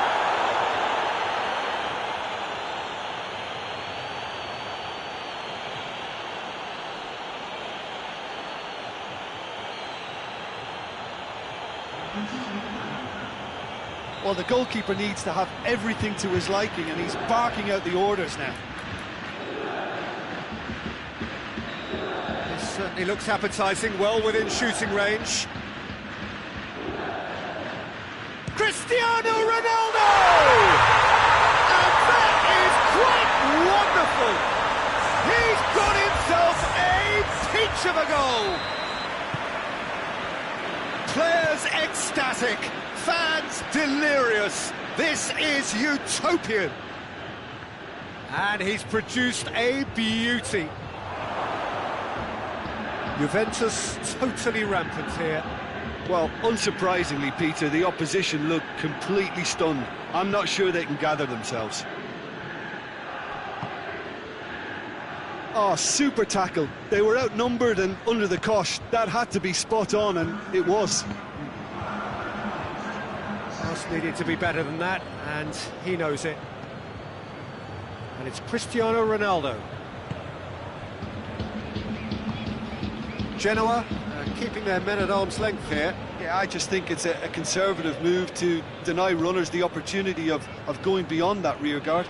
Well, the goalkeeper needs to have everything to his liking, and he's barking out the orders now. This Certainly looks appetising, well within shooting range. Cristiano Ronaldo! And that is quite wonderful! He's got himself a peach of a goal! Players ecstatic, fans delirious. This is utopian. And he's produced a beauty. Juventus totally rampant here. Well, unsurprisingly, Peter, the opposition look completely stunned. I'm not sure they can gather themselves. Oh, super tackle. They were outnumbered and under the cosh. That had to be spot on, and it was. House needed to be better than that, and he knows it. And it's Cristiano Ronaldo. Genoa keeping their men at arm's length here. Yeah, I just think it's a conservative move to deny runners the opportunity of going beyond that rear guard.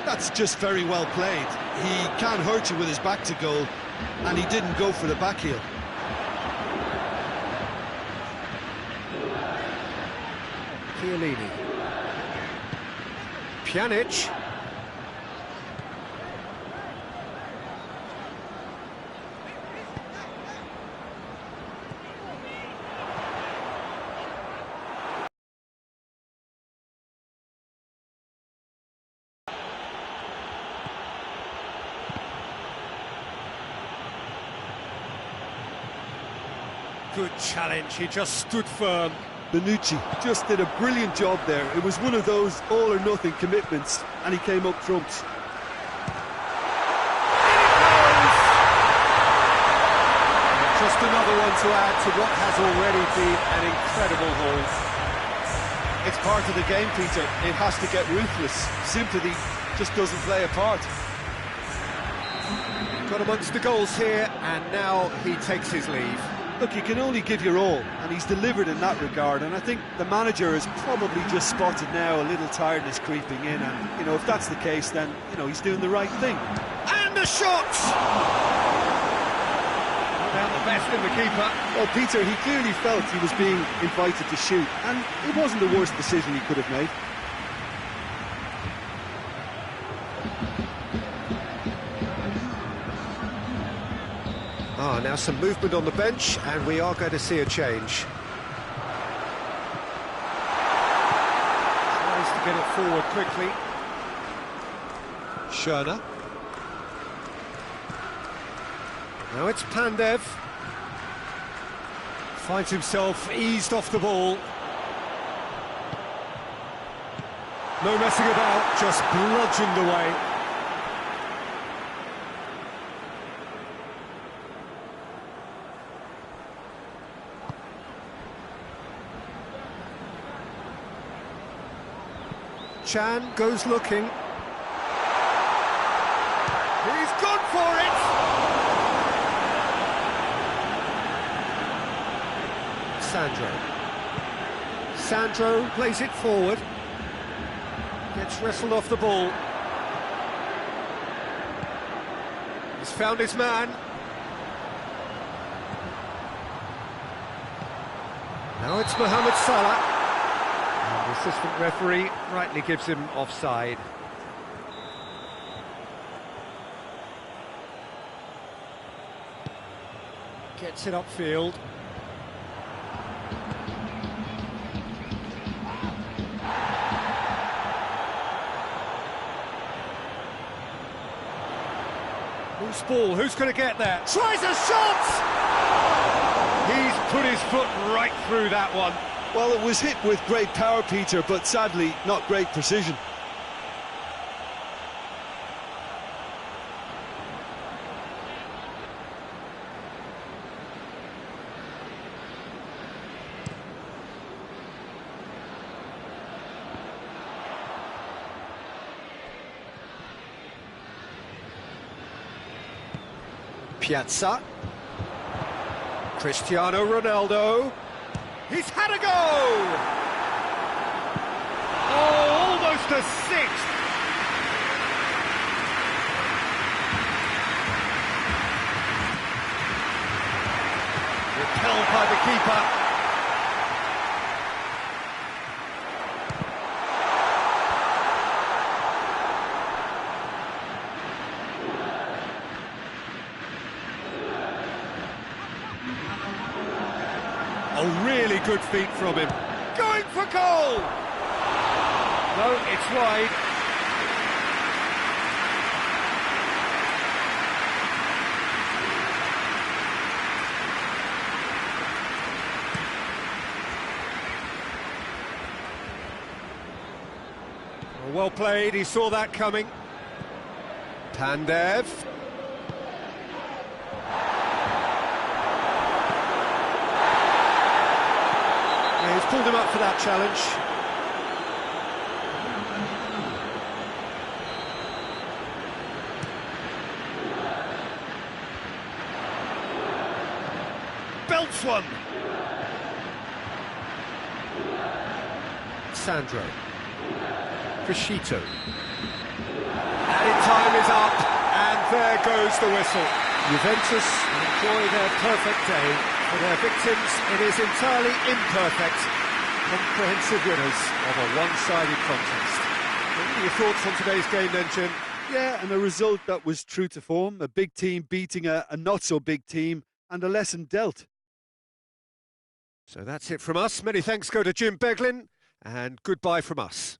That's just very well played. He can't hurt you with his back to goal, and he didn't go for the back heel. Chiellini. Pjanic. Good challenge, he just stood firm. Bonucci just did a brilliant job there. It was one of those all-or-nothing commitments, and he came up trumps. Just another one to add to what has already been an incredible haul. It's part of the game, Peter. It has to get ruthless. Sympathy just doesn't play a part. Got amongst the goals here, and now he takes his leave. Look, you can only give your all, and he's delivered in that regard, and I think the manager has probably just spotted now a little tiredness creeping in, and, you know, if that's the case, then, you know, he's doing the right thing. And a shot! Without the best in the keeper. Well, Peter, he clearly felt he was being invited to shoot, and it wasn't the worst decision he could have made. Now some movement on the bench, and we are going to see a change. Tries to get it forward quickly. Schöner. Now it's Pandev. Finds himself eased off the ball. No messing about, just bludgeoned away. Chan goes looking. He's gone for it! Sandro plays it forward. Gets wrestled off the ball. He's found his man. Now it's Mohamed Salah. The assistant referee rightly gives him offside. Gets it upfield. Loose ball, who's going to get there? Tries a shot! He's put his foot right through that one. Well, it was hit with great power, Peter, but sadly, not great precision. Piazza. Cristiano Ronaldo. He's had a go! Oh, almost a sixth! held by the keeper. A really good feat from him. Going for goal! No, it's wide. Well played, he saw that coming. Pandev. Yeah, he's pulled him up for that challenge. Belts one. Sandro. Crescito. Added time is up, and there goes the whistle. Juventus enjoy their perfect day. For their victims, it is entirely imperfect. Comprehensive winners of a one-sided contest. What are your thoughts on today's game then, Jim? Yeah, and a result that was true to form. A big team beating a not-so-big team, and a lesson dealt. So that's it from us. Many thanks go to Jim Beglin, and goodbye from us.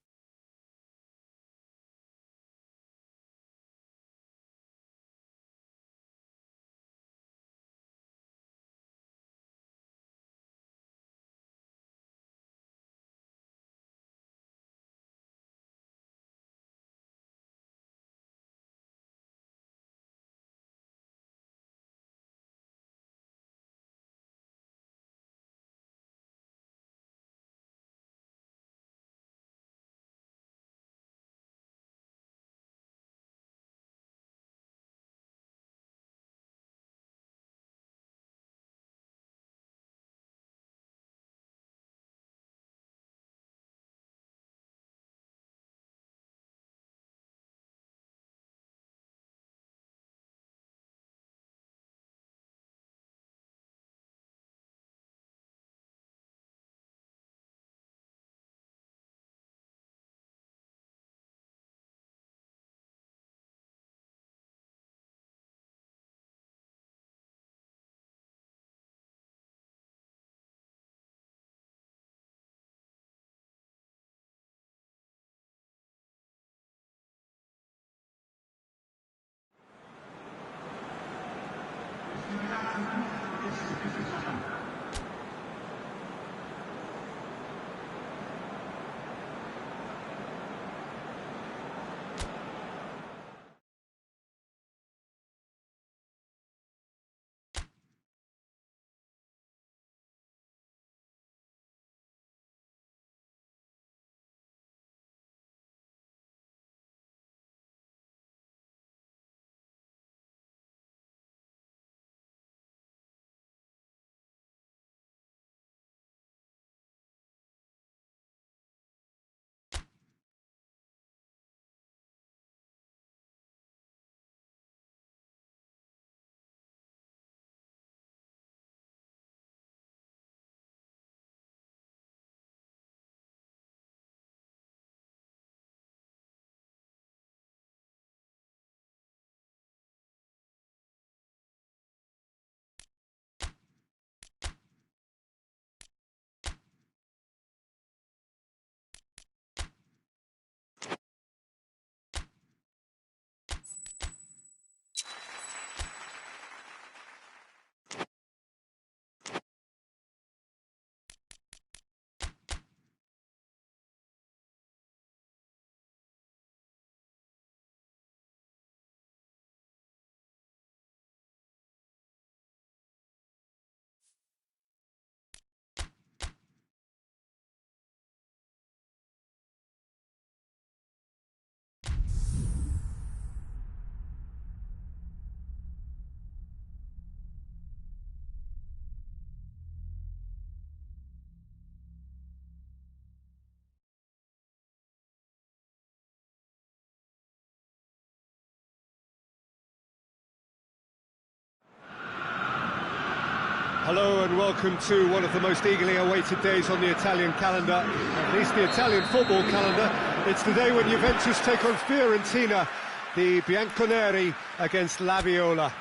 Hello and welcome to one of the most eagerly awaited days on the Italian calendar, at least the Italian football calendar. It's the day when Juventus take on Fiorentina, the Bianconeri against La Viola.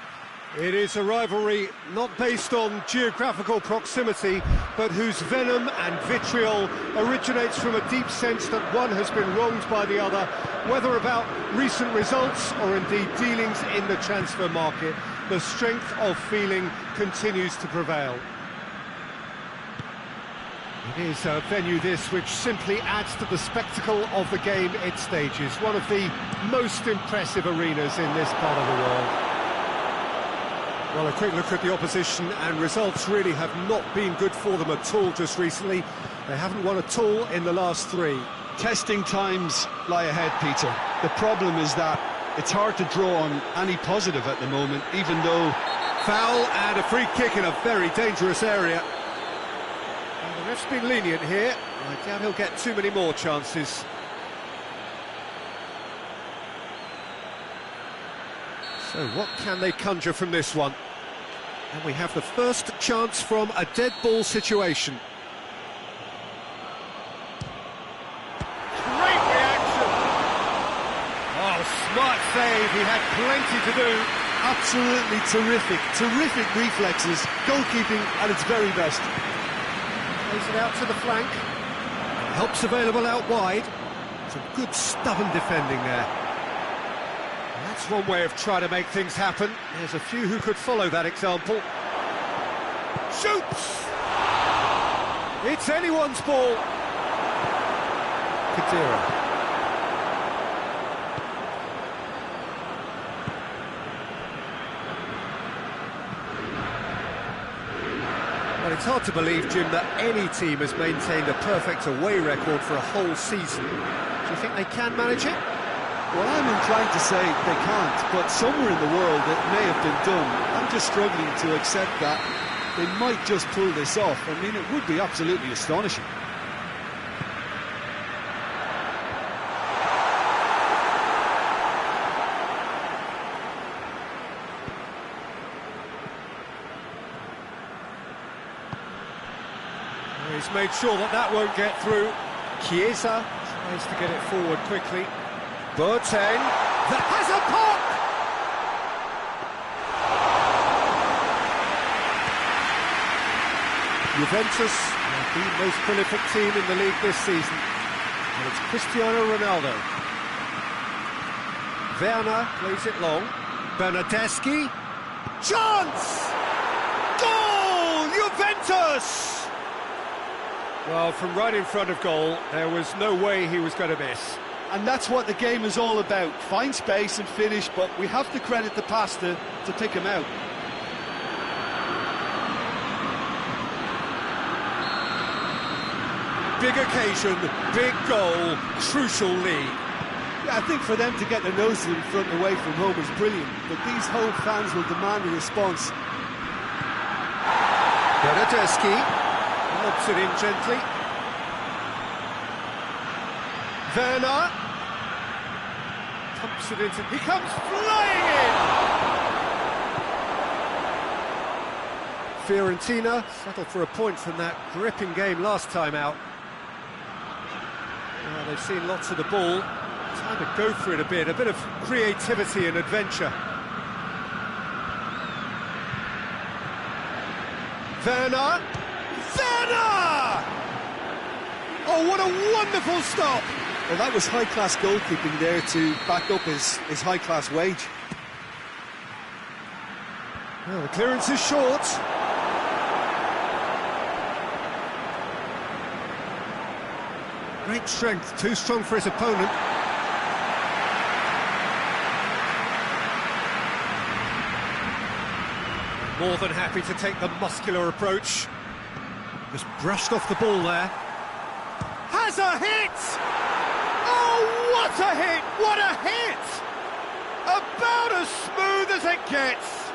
It is a rivalry not based on geographical proximity, but whose venom and vitriol originates from a deep sense that one has been wronged by the other, whether about recent results or indeed dealings in the transfer market. The strength of feeling continues to prevail. It is a venue this which simply adds to the spectacle of the game it stages, one of the most impressive arenas in this part of the world. Well, a quick look at the opposition, and results really have not been good for them at all just recently. They haven't won at all in the last three. Testing times lie ahead, Peter. The problem is that it's hard to draw on any positive at the moment, even though... Foul and a free kick in a very dangerous area. Well, the ref's been lenient here. I doubt he'll get too many more chances. So what can they conjure from this one? And we have the first chance from a dead ball situation. Great reaction! Oh, smart save, he had plenty to do. Absolutely terrific reflexes, goalkeeping at its very best. Plays it out to the flank. Help's available out wide. Some good stubborn defending there. That's one way of trying to make things happen. There's a few who could follow that example. Shoots! It's anyone's ball. Kadira. Well, it's hard to believe, Jim, that any team has maintained a perfect away record for a whole season. Do you think they can manage it? Well, I'm inclined to say they can't, but somewhere in the world it may have been done. I'm just struggling to accept that they might just pull this off. I mean, it would be absolutely astonishing. He's made sure that that won't get through. Chiesa tries to get it forward quickly. Boateng, that has a pop! Juventus, the most prolific team in the league this season. And it's Cristiano Ronaldo. Werner plays it long. Bernardeschi. Chance! Goal! Juventus! Well, from right in front of goal, there was no way he was going to miss. And that's what the game is all about. Find space and finish, but we have to credit the pass to pick him out. Big occasion, big goal, crucial lead. Yeah, I think for them to get their noses in front away from home is brilliant, but these home fans will demand a response. Bernardeschi lobs it in gently. Werner pumps it into... He comes flying in! Fiorentina settled for a point from that gripping game last time out. Well, they've seen lots of the ball. Time to go for it a bit of creativity and adventure. Werner! Werner! Oh, what a wonderful stop! Well, that was high-class goalkeeping there to back up his high-class wage. Well, the clearance is short. Great strength, too strong for his opponent. More than happy to take the muscular approach. Just brushed off the ball there. Has a hit! Oh, what a hit! What a hit! About as smooth as it gets.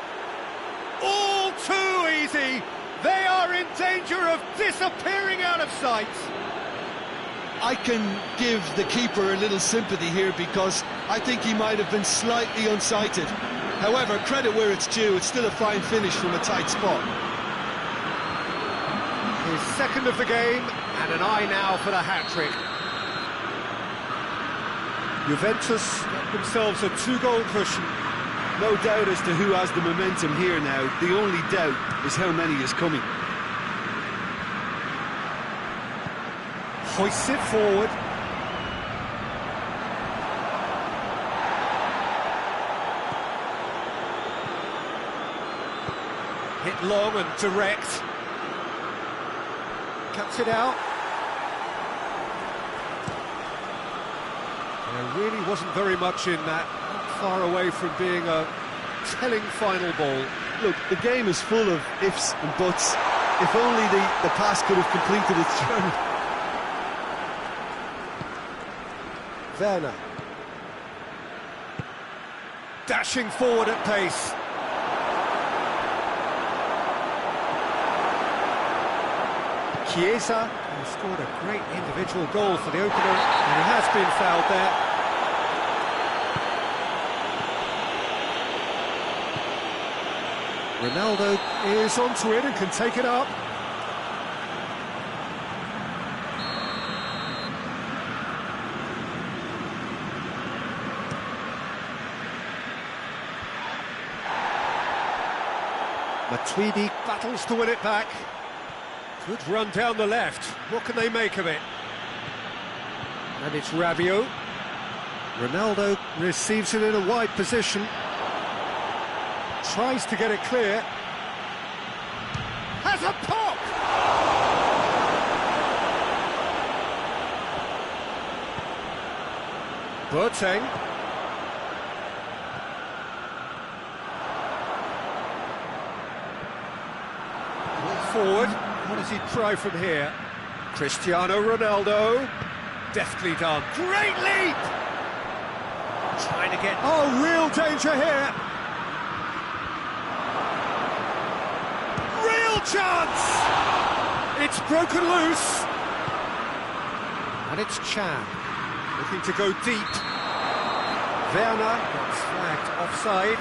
All too easy. They are in danger of disappearing out of sight. I can give the keeper a little sympathy here because I think he might have been slightly unsighted. However, credit where it's due, it's still a fine finish from a tight spot. His second of the game, and an eye now for the hat-trick. Juventus get themselves a 2-goal cushion. No doubt as to who has the momentum here now. The only doubt is how many is coming. Hoists it forward. Hit long and direct. Cuts it out. There really wasn't very much in that. Not far away from being a telling final ball. Look, the game is full of ifs and buts. If only the pass could have completed its journey. Karena. Dashing forward at pace. Chiesa has scored a great individual goal for the opener, and he has been fouled there. Ronaldo is onto it and can take it up. Matuidi battles to win it back. Good run down the left. What can they make of it? And it's Rabiot. Ronaldo receives it in a wide position. Tries to get it clear. Has a pop! Boateng. Forward. What does he try from here? Cristiano Ronaldo. Deftly done. Great leap! Trying to get... Oh, real danger here! Real chance! It's broken loose. And it's Chan. Looking to go deep. Werner gets flagged offside.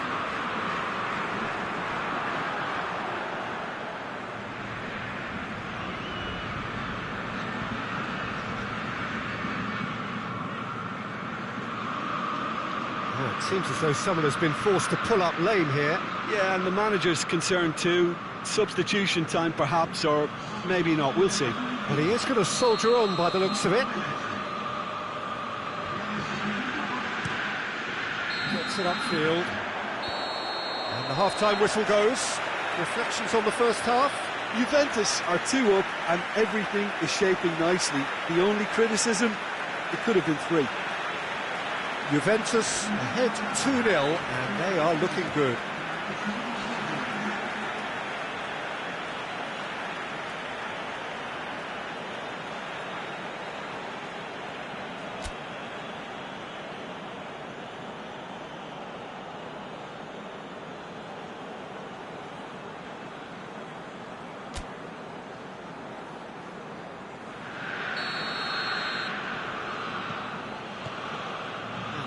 It seems as though someone has been forced to pull up lame here. Yeah, and the manager's concerned too. Substitution time perhaps, or maybe not, we'll see. But he is going to soldier on by the looks of it. Gets it upfield. And the half-time whistle goes. Reflections on the first half. Juventus are 2 up and everything is shaping nicely. The only criticism, it could have been 3. Juventus ahead 2-0, and they are looking good.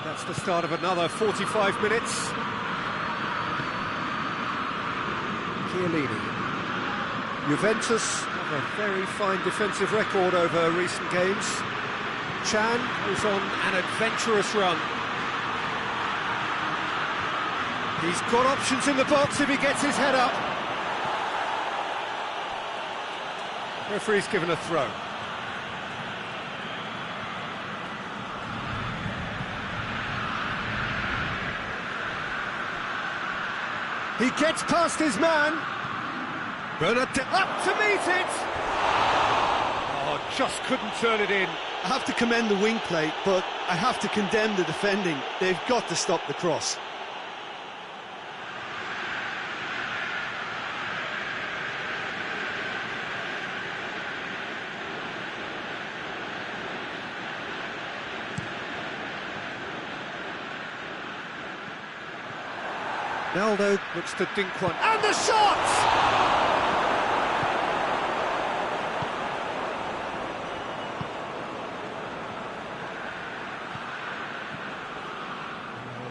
That's the start of another 45 minutes. Chiellini. Juventus have a very fine defensive record over recent games. Chan is on an adventurous run. He's got options in the box if he gets his head up. Referee's given a throw. He gets past his man. Bernard up to meet it. Oh, just couldn't turn it in. I have to commend the wing play, but I have to condemn the defending. They've got to stop the cross. Ronaldo looks to dink one. And the shot!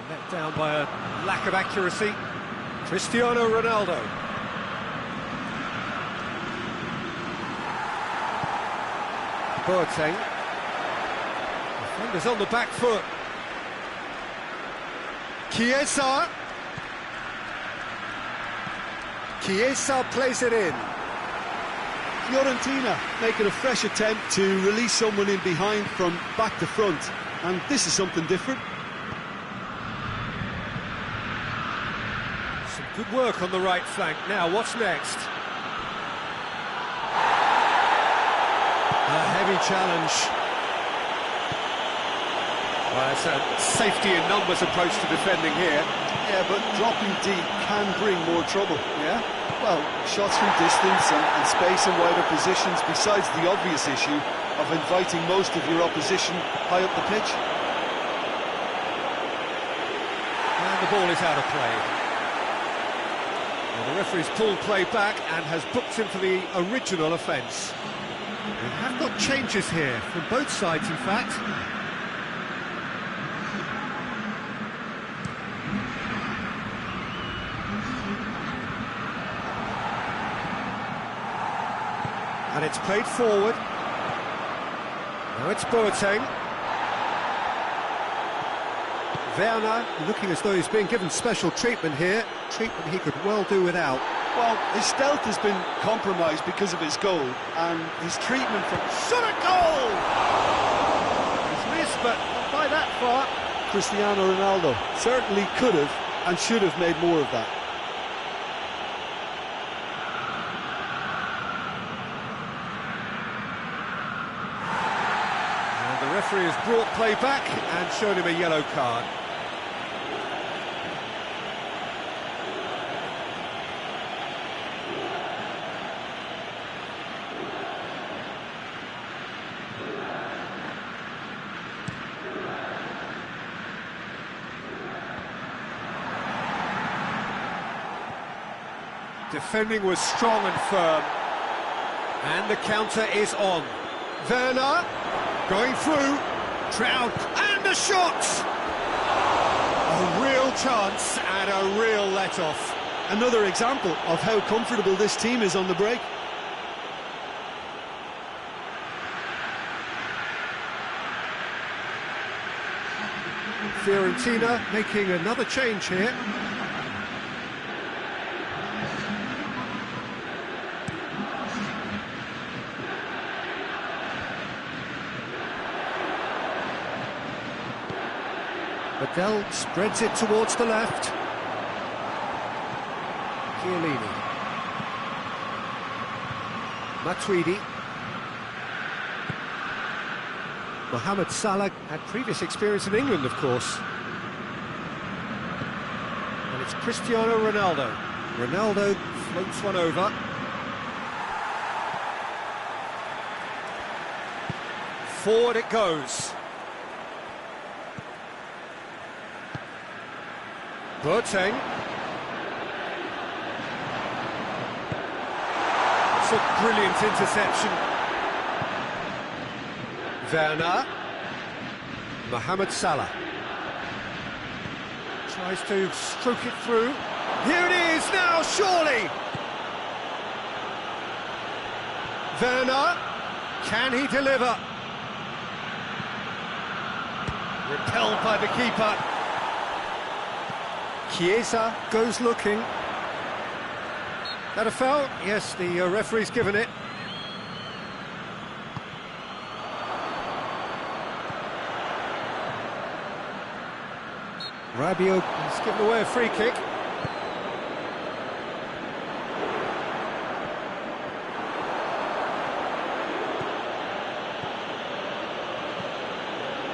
Let down by a lack of accuracy. Cristiano Ronaldo. Boateng. Defenders on the back foot. Chiesa. Chiesa plays it in. Fiorentina making a fresh attempt to release someone in behind from back to front, and this is something different. Some good work on the right flank. Now, what's next? A heavy challenge. Well, it's a safety in numbers approach to defending here. Yeah, but dropping deep can bring more trouble, yeah? Well, shots from distance and space in wider positions, besides the obvious issue of inviting most of your opposition high up the pitch. And the ball is out of play. Well, the referee's pulled play back and has booked him for the original offence. We have got changes here, from both sides in fact. And it's played forward. Now it's Boateng. Werner looking as though he's being given special treatment here. Treatment he could well do without. Well, his stealth has been compromised because of his goal, and his treatment from shot at goal! He's missed, but not by that far. Cristiano Ronaldo certainly could have and should have made more of that. And the referee has brought play back and shown him a yellow card. Defending was strong and firm. And the counter is on. Werner going through. Trout and the shot! A real chance and a real let-off. Another example of how comfortable this team is on the break. Fiorentina making another change here. Adel spreads it towards the left. Chiellini. Matuidi. Mohamed Salah had previous experience in England, of course. And it's Cristiano Ronaldo. Ronaldo floats one over. Forward it goes. Boateng. It's a brilliant interception. Werner. Mohamed Salah. Tries to stroke it through. Here it is now, surely! Werner. Can he deliver? Repelled by the keeper. Chiesa goes looking. That a foul? Yes, the referee's given it. Rabiot has given away a free kick.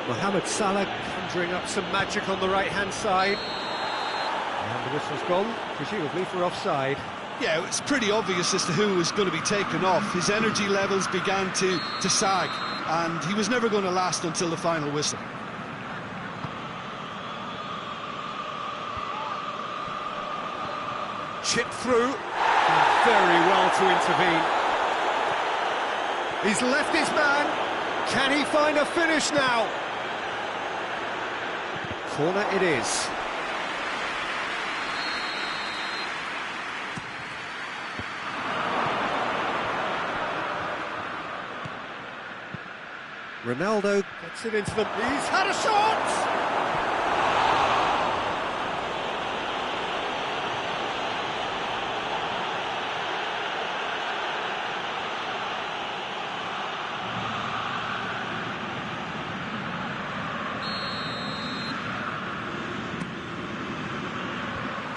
Mohamed Salah conjuring up some magic on the right-hand side. And the whistle's gone, presumably for offside. Yeah, it's pretty obvious as to who was going to be taken off. His energy levels began to sag, and he was never going to last until the final whistle. Chip through, very well to intervene. He's left his man. Can he find a finish now? Corner it is. Ronaldo gets it into them. He's had a shot!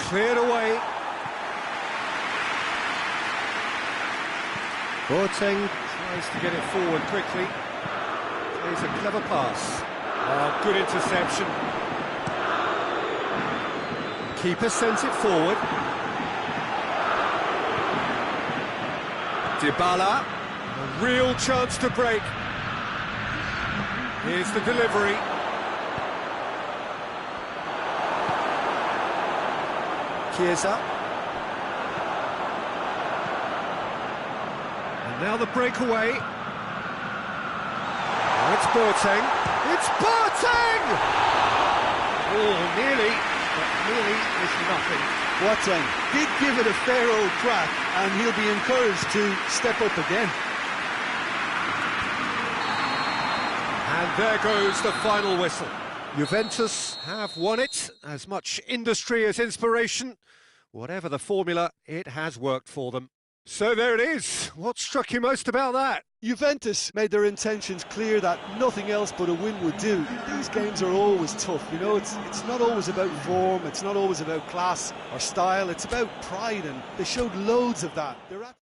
Cleared away. Boateng tries to get it forward quickly. Plays a clever pass. Oh, good interception. Keeper sends it forward. Dybala, a real chance to break. Here's the delivery. Chiesa. And now the breakaway. Oh, it's Boateng. It's Boateng! Oh, nearly, but nearly is nothing. Boateng did give it a fair old crack, and he'll be encouraged to step up again. And there goes the final whistle. Juventus have won it. As much industry as inspiration. Whatever the formula, it has worked for them. So there it is. What struck you most about that? Juventus made their intentions clear that nothing else but a win would do. These games are always tough, you know, it's not always about form, it's not always about class or style, it's about pride, and they showed loads of that. They're at